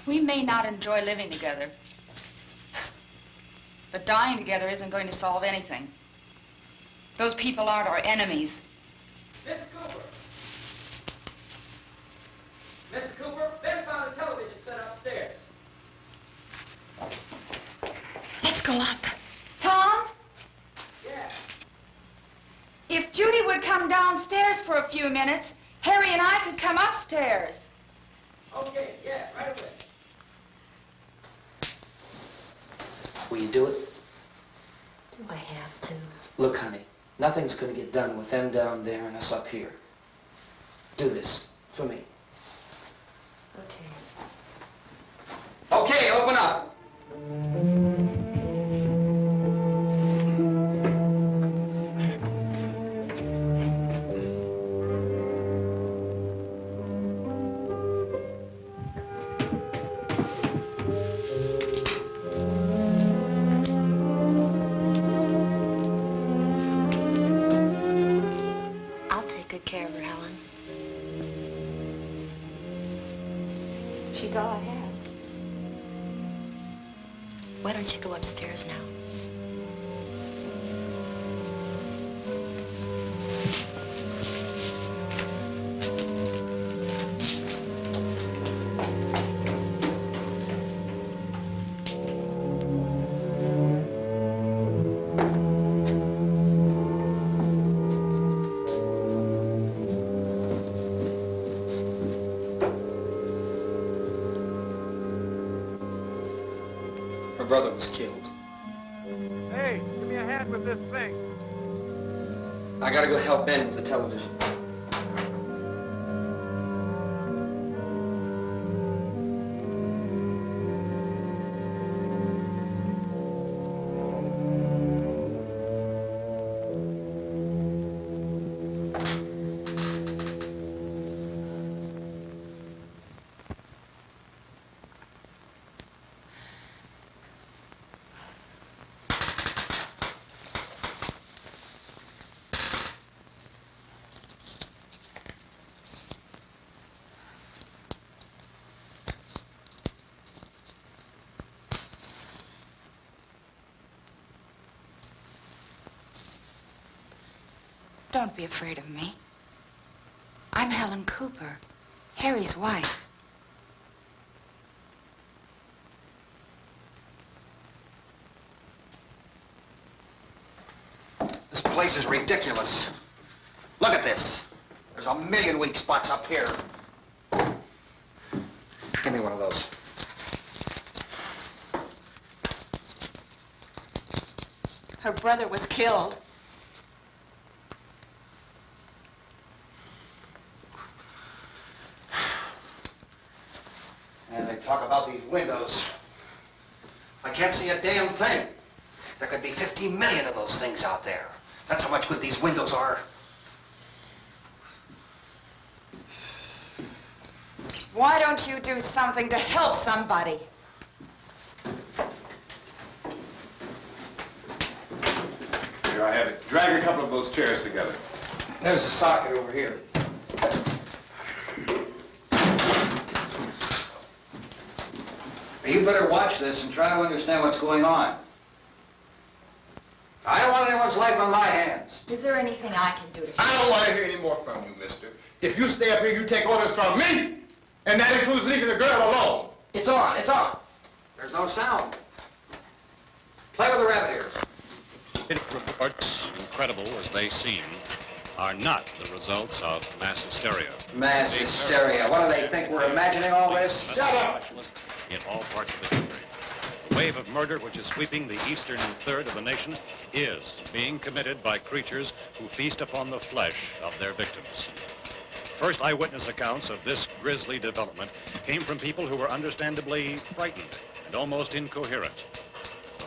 Speaker 10: We may not enjoy living together, but dying together isn't going to solve anything. Those people aren't our enemies.
Speaker 8: Mr. Cooper! Mr. Cooper, Ben found a television set upstairs.
Speaker 6: Let's go up.
Speaker 10: Tom?
Speaker 8: Yeah.
Speaker 10: If Judy would come downstairs for a few minutes, Harry and I could come upstairs.
Speaker 8: Okay, yeah, right away.
Speaker 11: Will you do it?
Speaker 6: Do I have to?
Speaker 11: Look, honey, nothing's going to get done with them down there and us up here. Do this for me.
Speaker 6: Okay.
Speaker 8: Okay, open up.
Speaker 6: I'll take good care of her, Helen. She's all I have. Why don't you go upstairs now?
Speaker 11: Her brother was killed.
Speaker 12: Hey, give me a hand with this thing.
Speaker 11: I gotta go help Ben with the television.
Speaker 10: Don't be afraid of me. I'm Helen Cooper, Harry's wife.
Speaker 9: This place is ridiculous. Look at this. There's a million weak spots up here. Give me one of those.
Speaker 10: Her brother was killed.
Speaker 9: And they talk about these windows. I can't see a damn thing. There could be 50 million of those things out there. That's how much good these windows are.
Speaker 10: Why don't you do something to help somebody?
Speaker 5: Here, I have it. Drag a couple of those chairs together.
Speaker 8: There's a socket over here. You better watch this and try to understand what's going on. I don't want anyone's life on my hands.
Speaker 10: Is there anything I can do to help?
Speaker 5: I don't want to hear any more from you, mister. If you stay up here, you take orders from me. And that includes leaving the girl alone.
Speaker 8: It's on, it's on. There's no sound. Play with the rabbit ears.
Speaker 7: Reports, incredible as they seem, are not the results of mass hysteria.
Speaker 9: Mass hysteria. What do they think? We're imagining all this?
Speaker 5: Shut up!
Speaker 7: In all parts of the country. The wave of murder which is sweeping the eastern third of the nation is being committed by creatures who feast upon the flesh of their victims. First eyewitness accounts of this grisly development came from people who were understandably frightened and almost incoherent.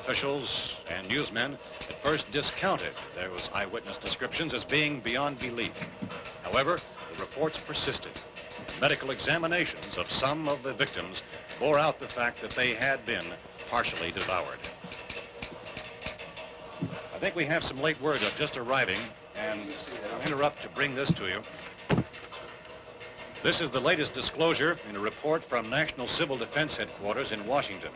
Speaker 7: Officials and newsmen at first discounted those eyewitness descriptions as being beyond belief. However, the reports persisted. Medical examinations of some of the victims bore out the fact that they had been partially devoured. I think we have some late word just arriving, and I'll interrupt to bring this to you. This is the latest disclosure in a report from National Civil Defense Headquarters in Washington.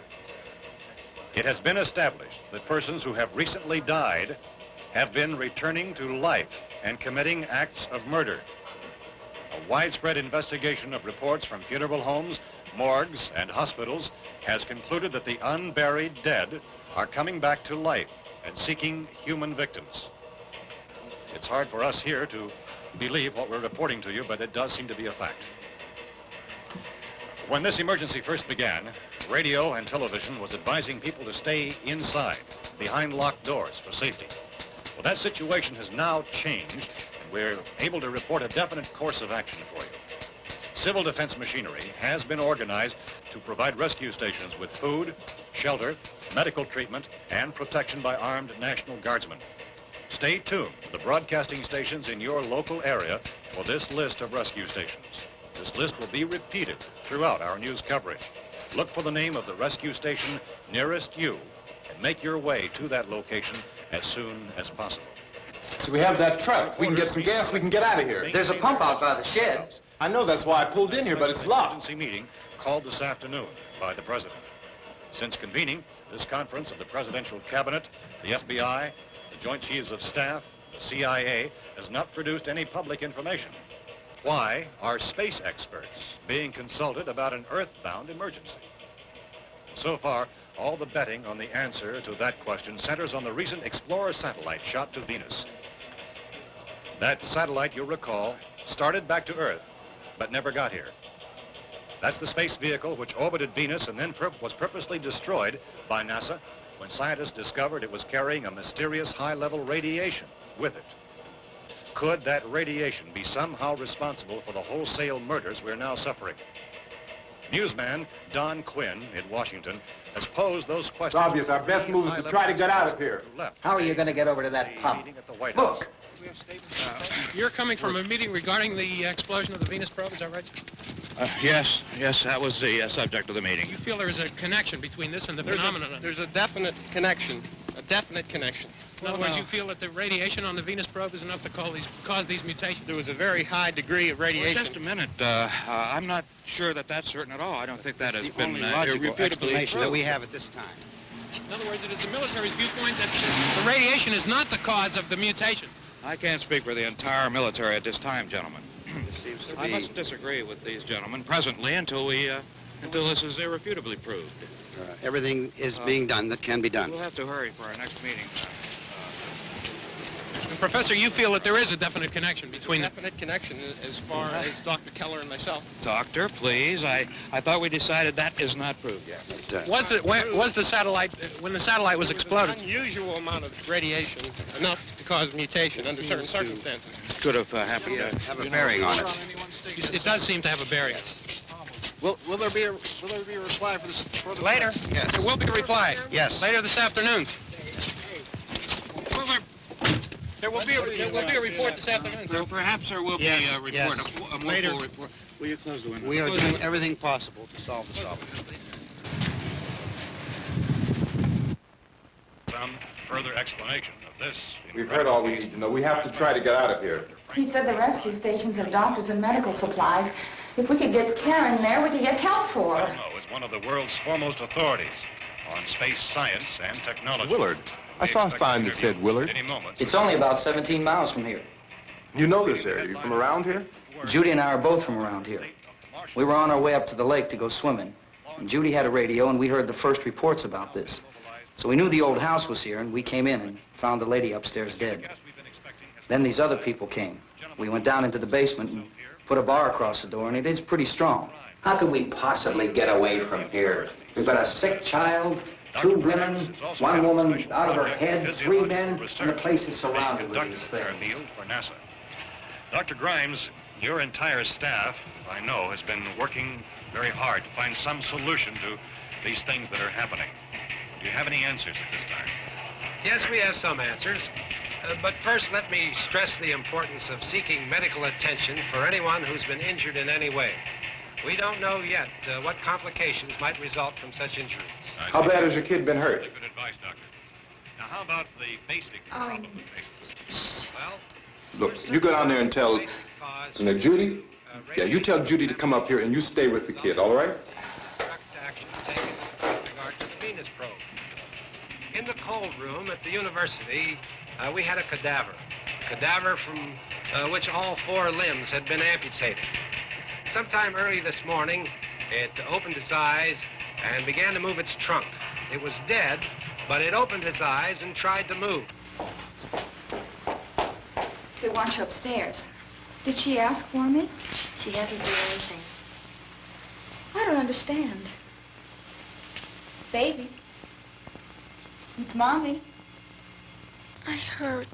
Speaker 7: It has been established that persons who have recently died have been returning to life and committing acts of murder. A widespread investigation of reports from funeral homes, morgues, and hospitals has concluded that the unburied dead are coming back to life and seeking human victims. It's hard for us here to believe what we're reporting to you, but it does seem to be a fact. When this emergency first began, radio and television was advising people to stay inside, behind locked doors for safety. Well, that situation has now changed, and we're able to report a definite course of action for you. Civil defense machinery has been organized to provide rescue stations with food, shelter, medical treatment, and protection by armed National Guardsmen. Stay tuned to the broadcasting stations in your local area for this list of rescue stations. This list will be repeated throughout our news coverage. Look for the name of the rescue station nearest you and make your way to that location as soon as possible.
Speaker 5: So we have that truck. We can get some gas, we can get out of here.
Speaker 8: There's a pump out by the shed.
Speaker 5: I know, that's why I pulled in here, but it's locked.
Speaker 7: Emergency meeting called this afternoon by the President. Since convening this conference of the Presidential Cabinet, the FBI, the Joint Chiefs of Staff, the CIA has not produced any public information. Why are space experts being consulted about an Earth-bound emergency? So far, all the betting on the answer to that question centers on the recent Explorer satellite shot to Venus. That satellite, you'll recall, started back to Earth, but never got here. That's the space vehicle which orbited Venus and then was purposely destroyed by NASA when scientists discovered it was carrying a mysterious high-level radiation with it. Could that radiation be somehow responsible for the wholesale murders we're now suffering? Newsman Don Quinn in Washington has posed those questions.
Speaker 5: It's obvious our best move is to try to get out of here.
Speaker 9: How are you going to get over to that pump? Look!
Speaker 13: You're coming from a meeting regarding the explosion of the Venus probe, is that right?
Speaker 14: Yes, that was the subject of the meeting.
Speaker 13: You feel there is a connection between this and the phenomenon?
Speaker 12: There's a definite connection. A definite connection.
Speaker 13: In other words, you feel that the radiation on the Venus probe is enough to cause these mutations?
Speaker 12: There was a very high degree of radiation.
Speaker 14: Well, just a minute. I'm not sure that that's certain at all. I don't think that has been irrefutably
Speaker 9: explanation that we have at this time.
Speaker 13: In other words, it is the military's viewpoint that the radiation is not the cause of the mutation.
Speaker 14: I can't speak for the entire military at this time, gentlemen.
Speaker 9: This seems to be...
Speaker 14: I must disagree with these gentlemen presently until this is irrefutably proved.
Speaker 9: Everything is being done that can be done.
Speaker 14: We'll have to hurry for our next meeting.
Speaker 13: And Professor, you feel that there is a definite connection between
Speaker 12: them? Definite connection as far as Dr. Keller and myself.
Speaker 14: Doctor, please. I thought we decided that is not proved yet.
Speaker 13: Was the satellite, when the satellite was exploded?
Speaker 12: An unusual amount of radiation, enough to cause mutation under certain circumstances.
Speaker 14: Could have happened.
Speaker 9: Have a bearing on it.
Speaker 13: It does seem to have a bearing.
Speaker 12: Will there be a reply for this?
Speaker 13: Later?
Speaker 9: Yes.
Speaker 13: There will be a reply.
Speaker 9: Yes.
Speaker 13: Later this afternoon. There will be a report this afternoon, sir.
Speaker 2: Perhaps there will be a report, a more full report.
Speaker 14: Will you close the window?
Speaker 15: We are doing everything possible to solve the problem.
Speaker 7: Some further explanation of this.
Speaker 5: We've heard all we need to know. We have to try to get out of here.
Speaker 10: He said the rescue stations have doctors and medical supplies. If we could get care in there, we could get help for her.
Speaker 7: Belmo is one of the world's foremost authorities on space science and technology.
Speaker 5: Willard. I saw a sign that said Willard.
Speaker 7: Any moment.
Speaker 8: It's only about 17 miles from here.
Speaker 5: You know this area. You from around here?
Speaker 8: Judy and I are both from around here. We were on our way up to the lake to go swimming. And Judy had a radio, and we heard the first reports about this. So we knew the old house was here, and we came in and found the lady upstairs dead. Then these other people came. We went down into the basement and put a bar across the door, and it is pretty strong.
Speaker 9: How could we possibly get away from here? We've got a sick child, 2 women, 1 woman out of her head, 3 men, and the place is surrounded with these things.
Speaker 7: For NASA. Dr. Grimes, your entire staff, I know, has been working very hard to find some solution to these things that are happening. Do you have any answers at this time?
Speaker 2: Yes, we have some answers. But first, let me stress the importance of seeking medical attention for anyone who's been injured in any way. We don't know yet what complications might result from such injuries.
Speaker 5: How bad has your kid been hurt?
Speaker 7: Good advice, Doctor. Now, how about the basic complications? Well,
Speaker 5: Look, you go down there and tell... Now, Judy? Yeah, you tell Judy to come up here and you stay with the kid, all right?
Speaker 2: Action taken with regard to the Venus probe. In the cold room at the university, we had a cadaver from which all 4 limbs had been amputated. Sometime early this morning, it opened its eyes and began to move its trunk. It was dead, but it opened its eyes and tried to move.
Speaker 10: They want you upstairs. Did she ask for me?
Speaker 6: She hasn't done anything.
Speaker 10: I don't understand. Baby. It's Mommy.
Speaker 6: I heard.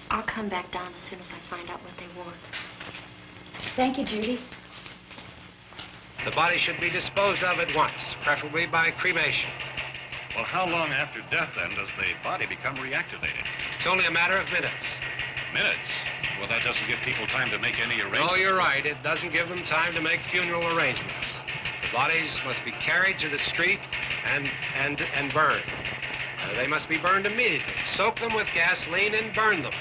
Speaker 6: I'll come back down as soon as I find out what they want.
Speaker 10: Thank you, Judy.
Speaker 2: The body should be disposed of at once, preferably by cremation.
Speaker 7: Well, how long after death, then, does the body become reactivated?
Speaker 2: It's only a matter of minutes.
Speaker 7: Minutes? Well, that doesn't give people time to make any arrangements.
Speaker 2: Oh, you're right. It doesn't give them time to make funeral arrangements. The bodies must be carried to the street and burned. They must be burned immediately. Soak them with gasoline and burn them.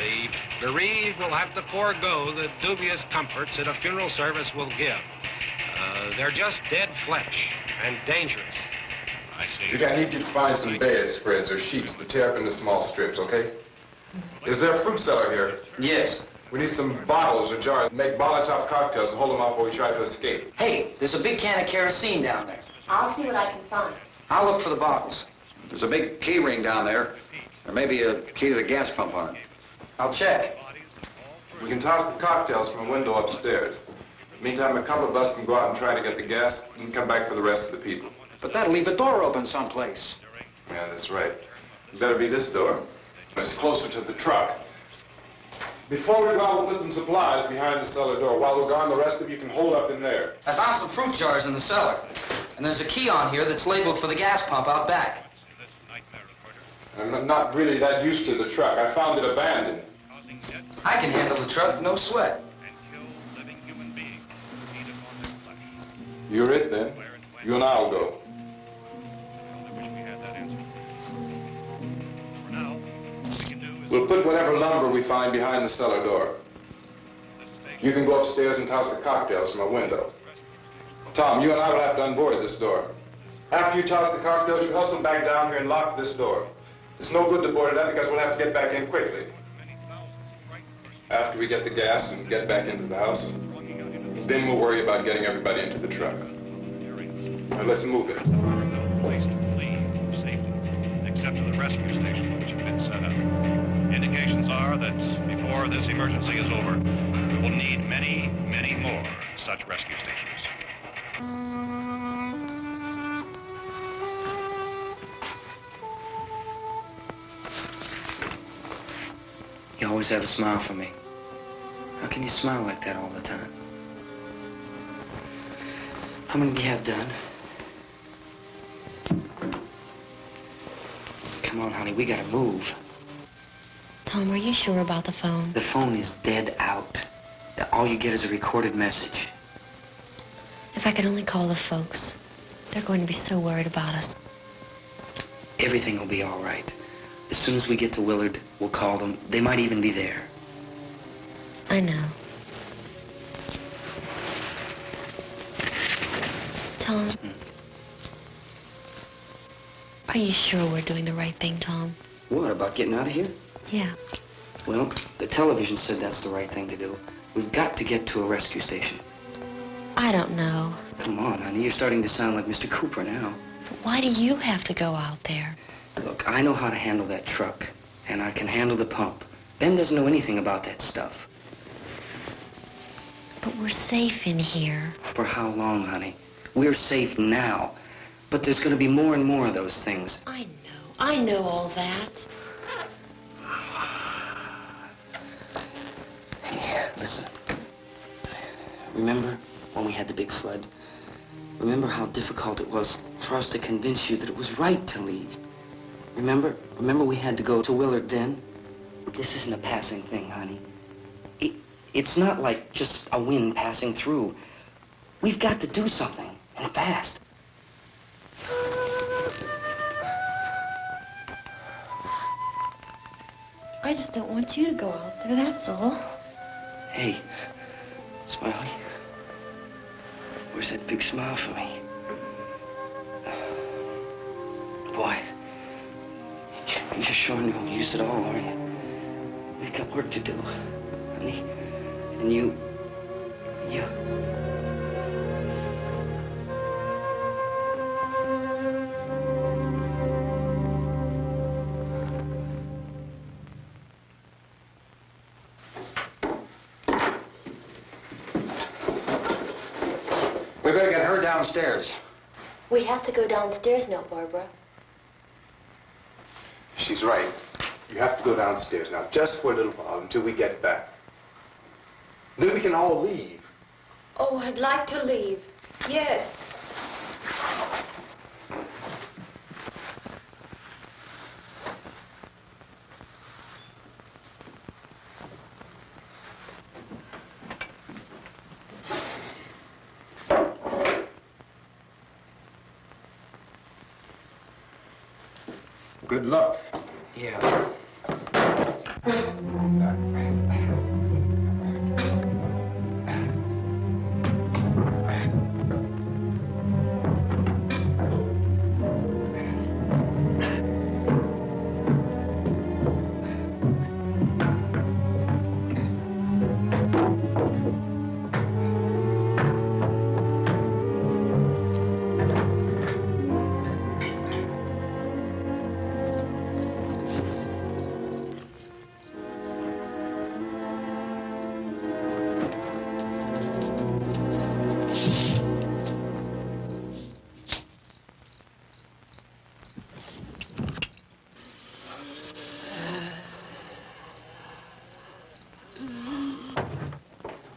Speaker 2: The bereaved will have to forego the dubious comforts that a funeral service will give. They're just dead flesh and dangerous.
Speaker 7: I see.
Speaker 5: Judy, I need you to find some bedspreads or sheets to tear up into small strips, okay? Is there a fruit cellar here?
Speaker 8: Yes.
Speaker 5: We need some bottles or jars. Make Molotov cocktails and hold them off while we try to escape.
Speaker 8: Hey, there's a big can of kerosene down there.
Speaker 6: I'll see what I can find.
Speaker 8: I'll look for the bottles.
Speaker 9: There's a big key ring down there. There may be a key to the gas pump on it.
Speaker 8: I'll check.
Speaker 5: We can toss the cocktails from a window upstairs. Meantime, a couple of us can go out and try to get the gas and come back for the rest of the people.
Speaker 9: But that'll leave a door open someplace.
Speaker 5: Yeah, that's right. It better be this door. It's closer to the truck. Before we go, we'll put some supplies behind the cellar door. While we're gone, the rest of you can hold up in there.
Speaker 8: I found some fruit jars in the cellar. And there's a key on here that's labeled for the gas pump out back.
Speaker 5: I'm not really that used to the truck. I found it abandoned.
Speaker 8: I can handle the truck, no sweat.
Speaker 5: You're it, then. You and I'll go. We'll put whatever lumber we find behind the cellar door. You can go upstairs and toss the cocktails from a window. Tom, you and I will have to unboard this door. After you toss the cocktails, you hustle back down here and lock this door. It's no good to board it up because we'll have to get back in quickly. After we get the gas and get back into the house, then we'll worry about getting everybody into the truck. Now let's move it.
Speaker 7: Place to leave safely, except to the rescue station, which have been set up. Indications are that before this emergency is over, we will need many, many more such rescue stations.
Speaker 8: You always have a smile for me. How can you smile like that all the time? How many do you have done? Come on, honey, we gotta move.
Speaker 16: Tom, are you sure about the phone?
Speaker 11: The phone is dead out. All you get is a recorded message.
Speaker 16: If I could only call the folks. They're going to be so worried about us.
Speaker 11: Everything will be all right. As soon as we get to Willard, we'll call them. They might even be there.
Speaker 16: I know. Tom? Are you sure we're doing the right thing, Tom?
Speaker 11: What, about getting out of here?
Speaker 16: Yeah.
Speaker 11: Well, the television said that's the right thing to do. We've got to get to a rescue station.
Speaker 16: I don't know.
Speaker 11: Come on, honey. You're starting to sound like Mr. Cooper now.
Speaker 16: But why do you have to go out there?
Speaker 11: Look, I know how to handle that truck, and I can handle the pump. Ben doesn't know anything about that stuff.
Speaker 16: But we're safe in here.
Speaker 11: For how long, honey? We're safe now. But there's going to be more and more of those things.
Speaker 16: I know all that.
Speaker 11: Hey, listen. Remember when we had the big flood? Remember how difficult it was for us to convince you that it was right to leave? Remember we had to go to Willard then? This isn't a passing thing, honey. It's not like just a wind passing through. We've got to do something, and fast.
Speaker 16: I just don't want you to go out there, that's all.
Speaker 11: Hey, Smiley. Where's that big smile for me? Boy, you're sure no use at all, are you? We've got work to do, honey. And you...
Speaker 15: We better get her downstairs.
Speaker 16: We have to go downstairs now, Barbara.
Speaker 4: She's right. You have to go downstairs now, just for a little while, until we get back. Then we can all leave.
Speaker 6: Oh, I'd like to leave. Yes.
Speaker 15: Good luck.
Speaker 11: Yeah.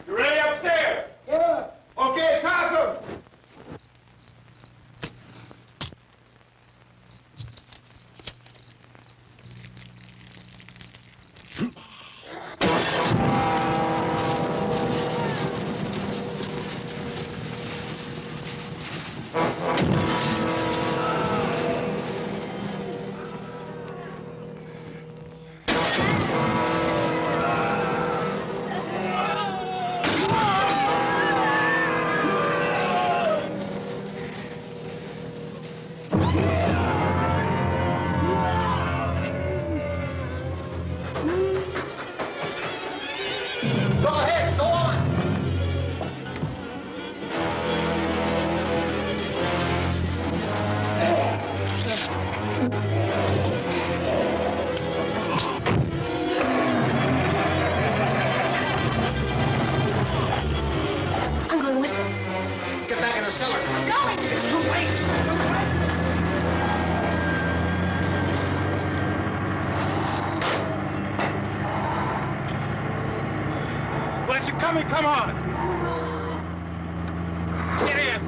Speaker 5: You ready upstairs? Yeah. Okay, toss them.
Speaker 12: Come on. Get in.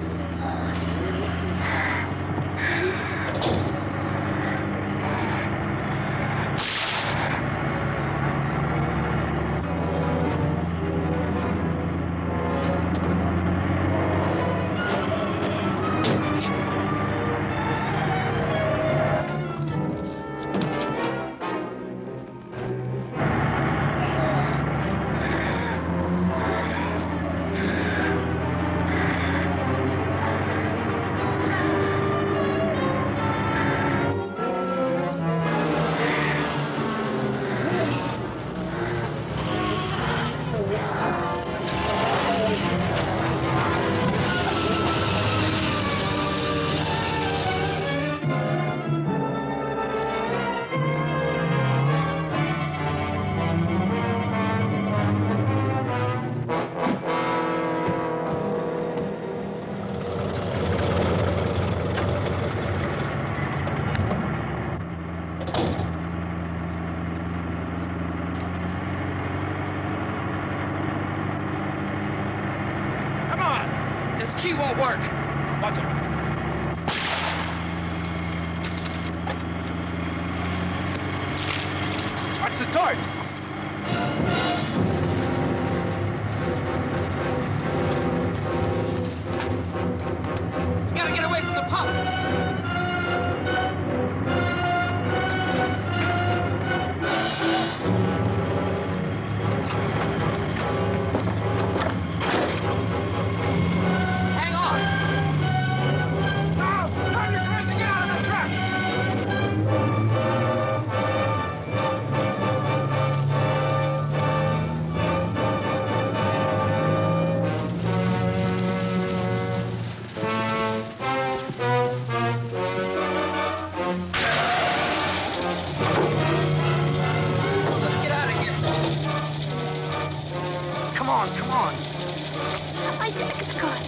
Speaker 8: key won't work.
Speaker 13: Watch it.
Speaker 5: Watch the torch.
Speaker 8: We gotta get away from the pump. Hang on.
Speaker 5: Now, turn your cars to get out of the truck.
Speaker 8: Let's get out of here. Come on, come on.
Speaker 16: My jacket's gone.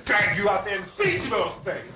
Speaker 5: Drag you out there and feed you those things.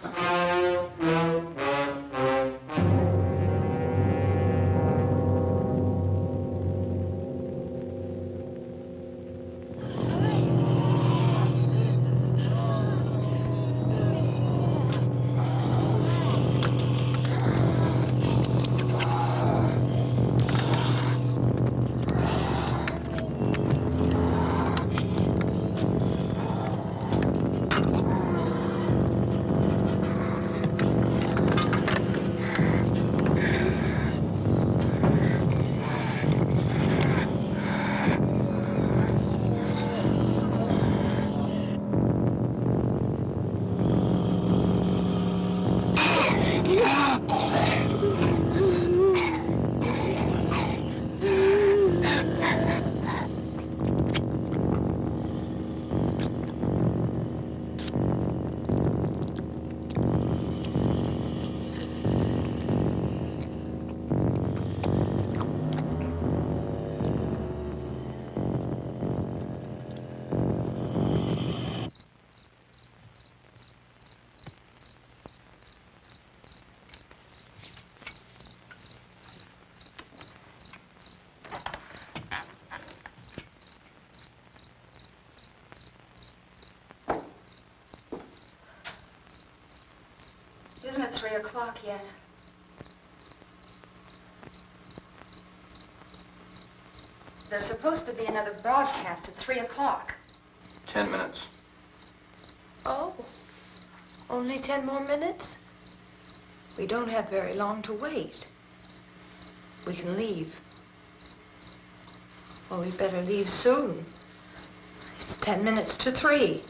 Speaker 10: Isn't it 3 o'clock yet? There's supposed to be another broadcast at 3 o'clock.
Speaker 15: 10 minutes.
Speaker 6: Oh, only 10 more minutes? We don't have very long to wait. We can leave. Well, we better leave soon. It's 10 minutes to 3.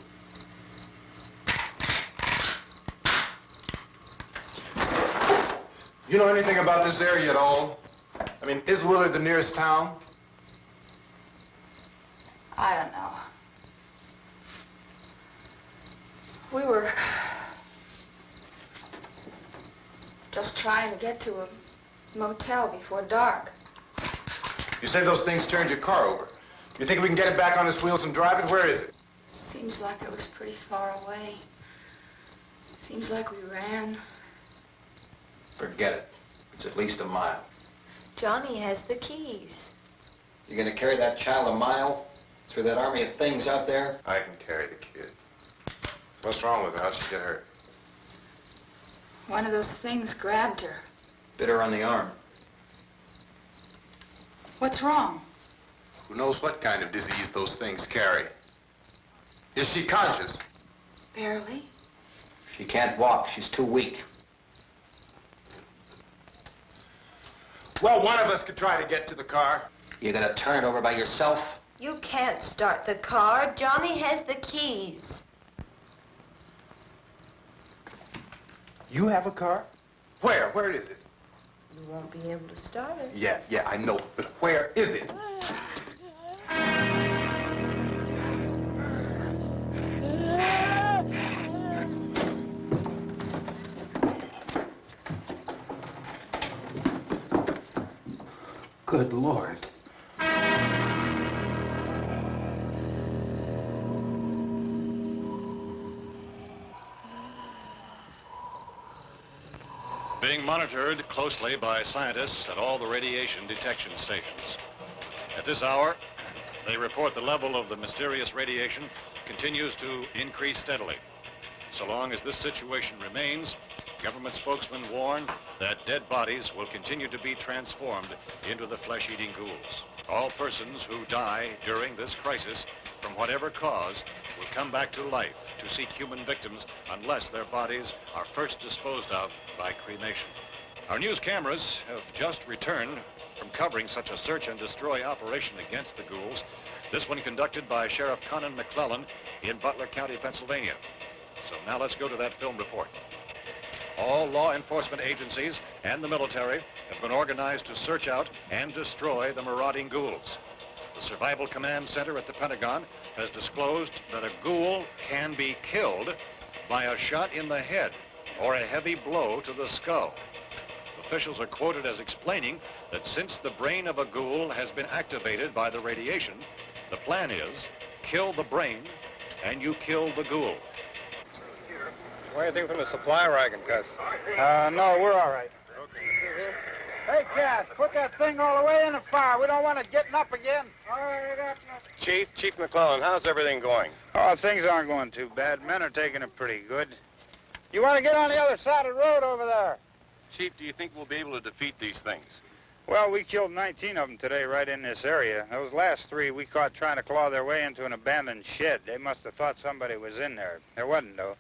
Speaker 5: You know anything about this area at all? I mean, is Willard the nearest town?
Speaker 10: I don't know. We were just trying to get to a motel before dark.
Speaker 5: You say those things turned your car over. You think we can get it back on its wheels and drive it? Where is it?
Speaker 10: Seems like it was pretty far away. Seems like we ran.
Speaker 3: Forget it. It's at least a mile.
Speaker 6: Johnny has the keys.
Speaker 3: You gonna carry that child a mile through that army of things out there?
Speaker 5: I can carry the kid. What's wrong with her? How'd she get hurt?
Speaker 10: One of those things grabbed her.
Speaker 3: Bit her on the arm.
Speaker 10: What's wrong?
Speaker 5: Who knows what kind of disease those things carry? Is she conscious?
Speaker 10: Barely.
Speaker 9: She can't walk. She's too weak.
Speaker 5: Well, one of us could try to get to the car.
Speaker 9: You gonna turn it over by yourself?
Speaker 6: You can't start the car. Johnny has the keys.
Speaker 5: You have a car? Where? Where is it?
Speaker 6: You won't be able to start it.
Speaker 5: Yeah, I know. But where is it?
Speaker 4: Good Lord.
Speaker 7: Being monitored closely by scientists at all the radiation detection stations. At this hour, they report the level of the mysterious radiation continues to increase steadily. So long as this situation remains, government spokesmen warn that dead bodies will continue to be transformed into the flesh-eating ghouls. All persons who die during this crisis, from whatever cause, will come back to life to seek human victims unless their bodies are first disposed of by cremation. Our news cameras have just returned from covering such a search and destroy operation against the ghouls, this one conducted by Sheriff Conan McClellan in Butler County, Pennsylvania. So now let's go to that film report. All law enforcement agencies and the military have been organized to search out and destroy the marauding ghouls. The Survival Command Center at the Pentagon has disclosed that a ghoul can be killed by a shot in the head or a heavy blow to the skull. Officials are quoted as explaining that since the brain of a ghoul has been activated by the radiation, the plan is kill the brain and you kill the ghoul.
Speaker 12: Anything from the supply wagon, Cuz?
Speaker 17: No, we're all right. Hey, Cass, put that thing all the way in the fire. We don't want it getting up again. All right, I got you.
Speaker 12: Chief McClellan, how's everything going?
Speaker 17: Oh, things aren't going too bad. Men are taking it pretty good. You want to get on the other side of the road over there?
Speaker 12: Chief, do you think we'll be able to defeat these things?
Speaker 17: Well, we killed 19 of them today right in this area. Those last 3 we caught trying to claw their way into an abandoned shed. They must have thought somebody was in there. There wasn't, though.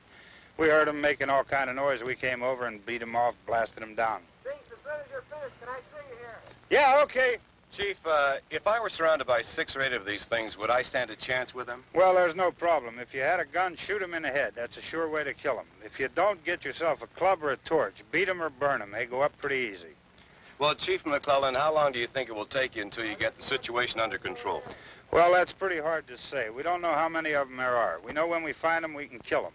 Speaker 17: We heard them making all kind of noise. We came over and beat them off, blasted them down.
Speaker 18: As soon as you're finished, can I see you here?
Speaker 17: Yeah, okay.
Speaker 12: Chief, if I were surrounded by 6 or 8 of these things, would I stand a chance with them?
Speaker 17: Well, there's no problem. If you had a gun, shoot them in the head. That's a sure way to kill them. If you don't, get yourself a club or a torch. Beat them or burn them. They go up pretty easy.
Speaker 12: Well, Chief McClellan, how long do you think it will take you until you get the situation under control?
Speaker 17: Well, that's pretty hard to say. We don't know how many of them there are. We know when we find them, we can kill them.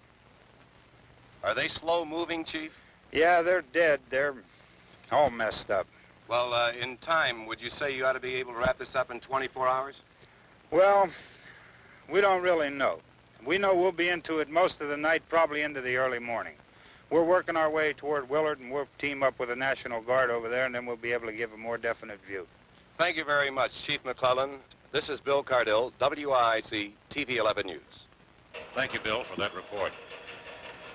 Speaker 12: Are they slow-moving, Chief?
Speaker 17: Yeah, they're dead. They're all messed up.
Speaker 12: Well, in time, would you say you ought to be able to wrap this up in 24 hours?
Speaker 17: Well, we don't really know. We know we'll be into it most of the night, probably into the early morning. We're working our way toward Willard, and we'll team up with the National Guard over there, and then we'll be able to give a more definite view.
Speaker 12: Thank you very much, Chief McClellan. This is Bill Cardill, WIC TV 11 News.
Speaker 7: Thank you, Bill, for that report.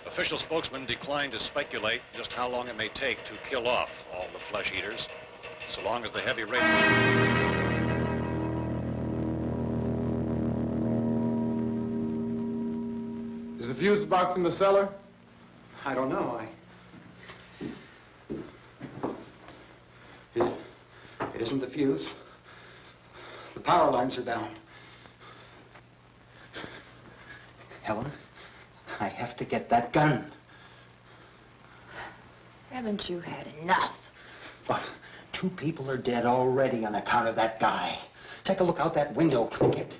Speaker 7: Official spokesmen declined to speculate just how long it may take to kill off all the flesh eaters, so long as the heavy radiation...
Speaker 5: Is the fuse box in the cellar?
Speaker 9: I don't know. It isn't the fuse. The power lines are down. Helen, I have to get that gun.
Speaker 6: Haven't you had enough?
Speaker 9: Look, 2 people are dead already on account of that guy. Take a look out that window. Get...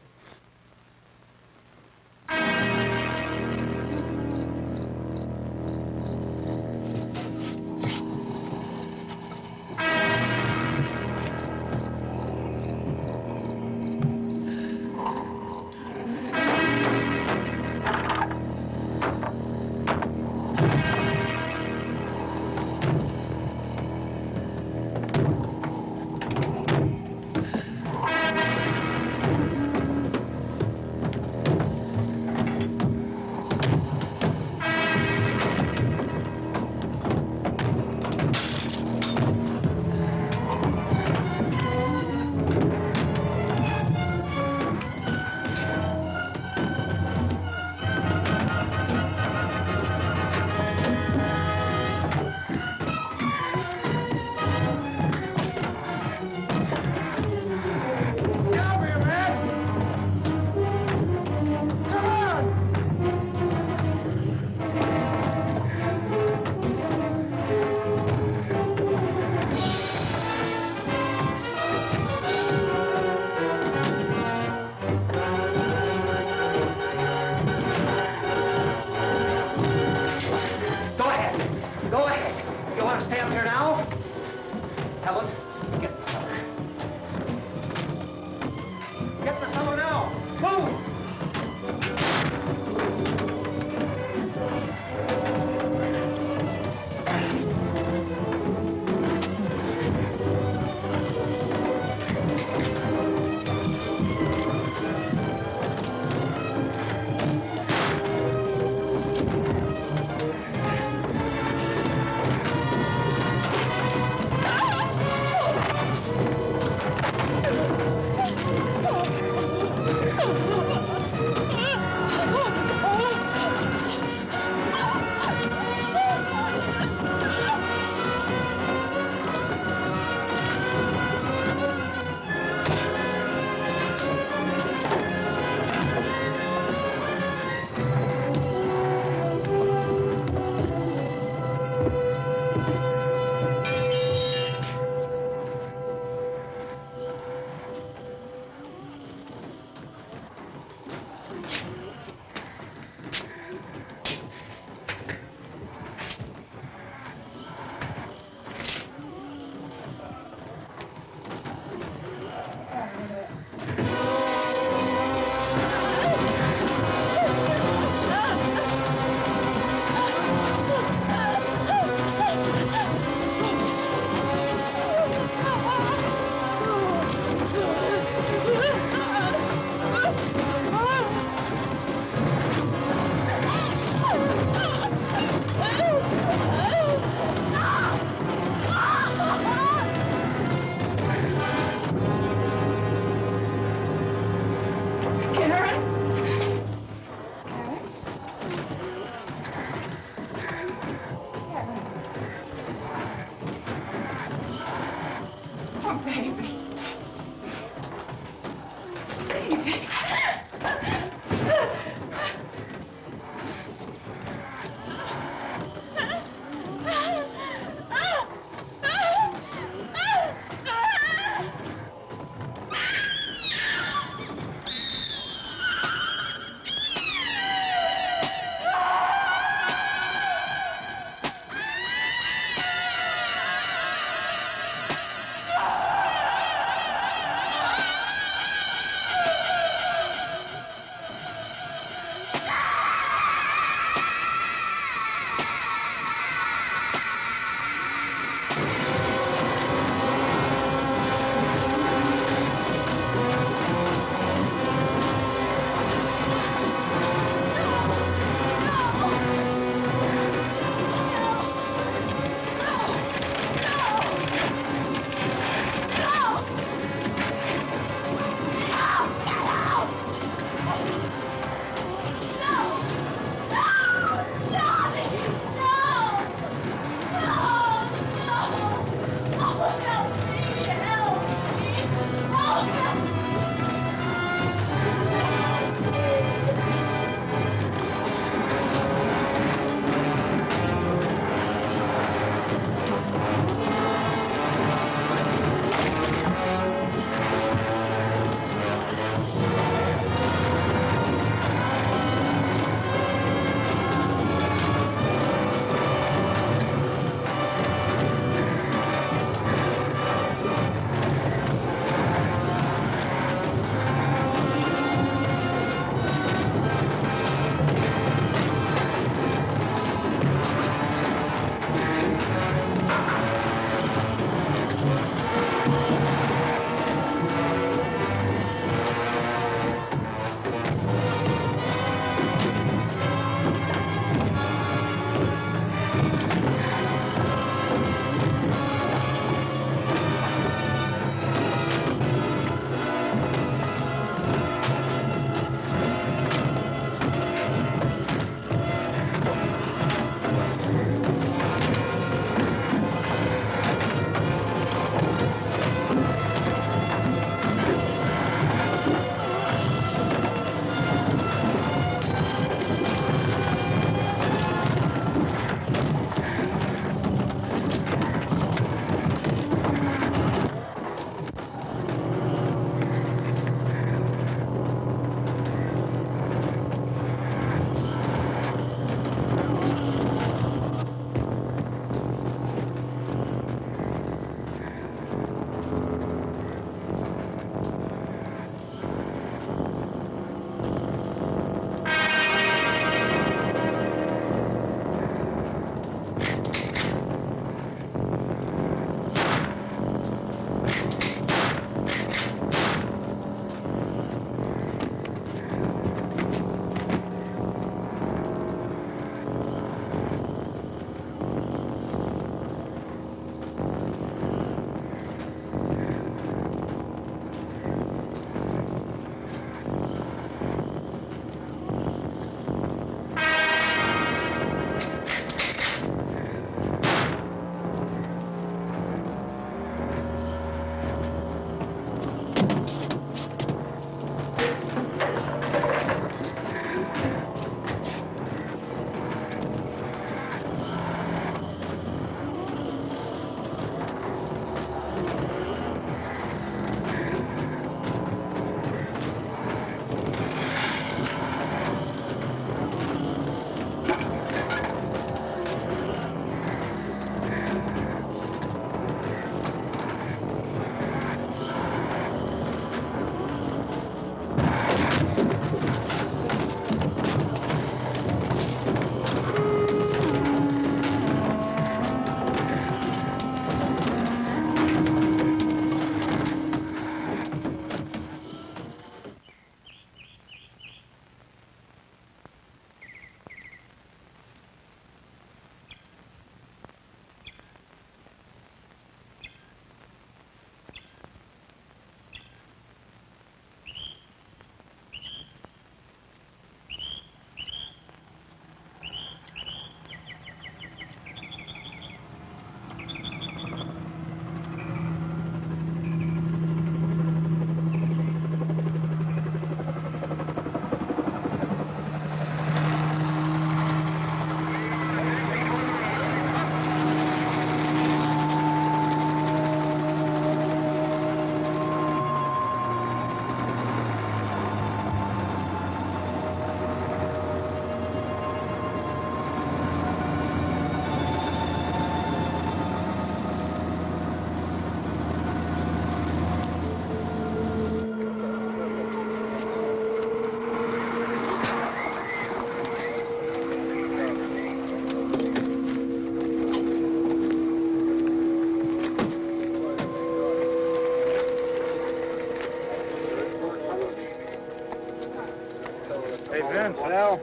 Speaker 17: Hey, Vince, Al,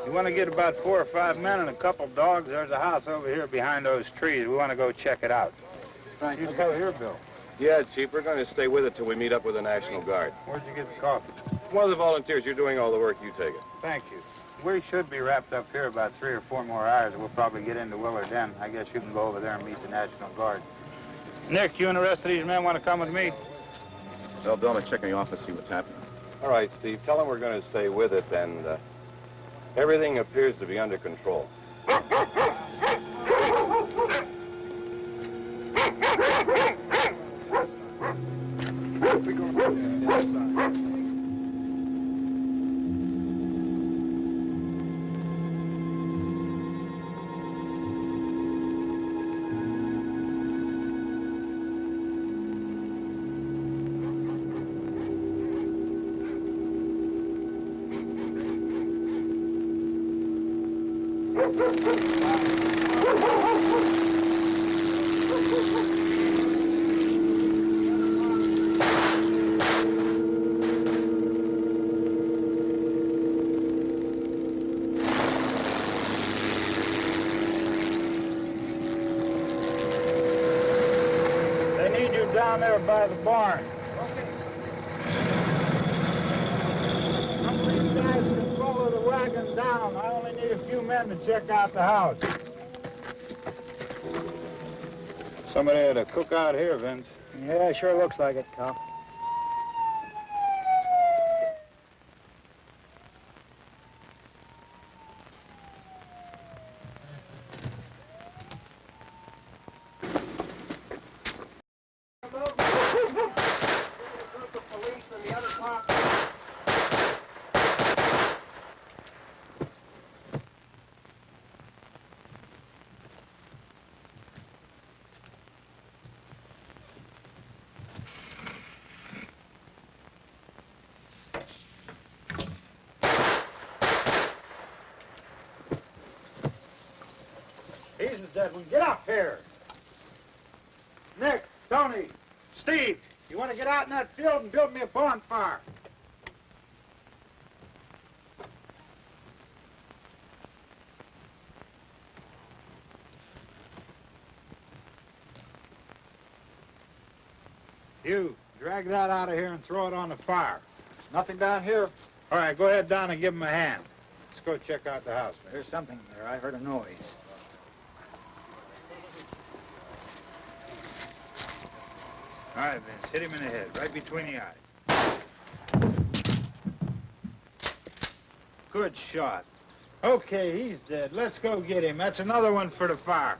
Speaker 17: you want to get about 4 or 5 men and a couple dogs? There's a house over here behind those trees. We want to go check it out.
Speaker 19: Right.
Speaker 17: You go here, Bill.
Speaker 12: Yeah, Chief, we're going to stay with it till we meet up with the National Guard.
Speaker 17: Where'd you get the coffee?
Speaker 12: One of the volunteers. You're doing all the work. You take it.
Speaker 17: Thank you. We should be wrapped up here about 3 or 4 more hours. We'll probably get into Willard then. I guess you can go over there and meet the National Guard. Nick, you and the rest of these men want to come with me?
Speaker 12: Well, Bill, let's check in the office, see what's happening. All right, Steve. Tell them we're going to stay with it, and everything appears to be under control.
Speaker 17: They need you down there by the barn. Some of these guys can follow the wagon down. I only need a few men to check out the house. Somebody had a cookout here, Vince.
Speaker 19: Yeah, sure looks like it, Cal.
Speaker 17: He's the dead one. Get up here. Nick, Tony, Steve, you want to get out in that field and build me a bonfire? You, drag that out of here and throw it on the fire. Nothing down here? All right, go ahead down and give him a hand. Let's go check out the house.
Speaker 19: There's something there. I heard a noise.
Speaker 17: All right, Vince, hit him in the head, right between the eyes. Good shot. Okay, he's dead. Let's go get him. That's another one for the fire.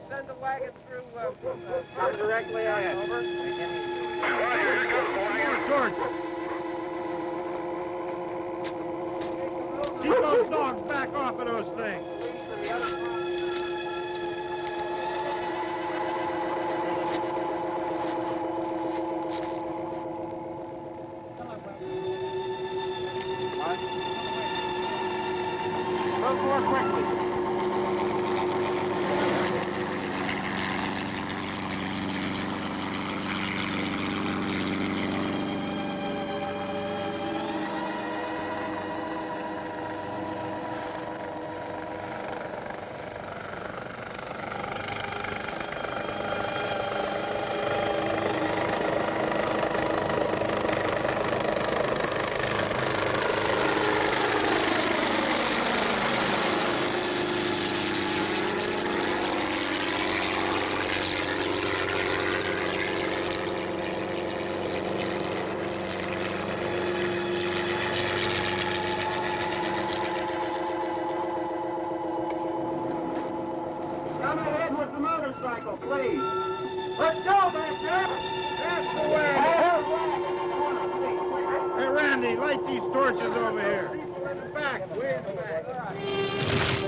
Speaker 18: Send the wagon through directly on over.
Speaker 17: More torches. Keep those dogs back off of those things.
Speaker 18: Move more quickly. Come ahead with the motorcycle, please. Let's go back there. That's the way.
Speaker 17: Hey, Randy, light these torches over here.
Speaker 18: People in the back, way in the back.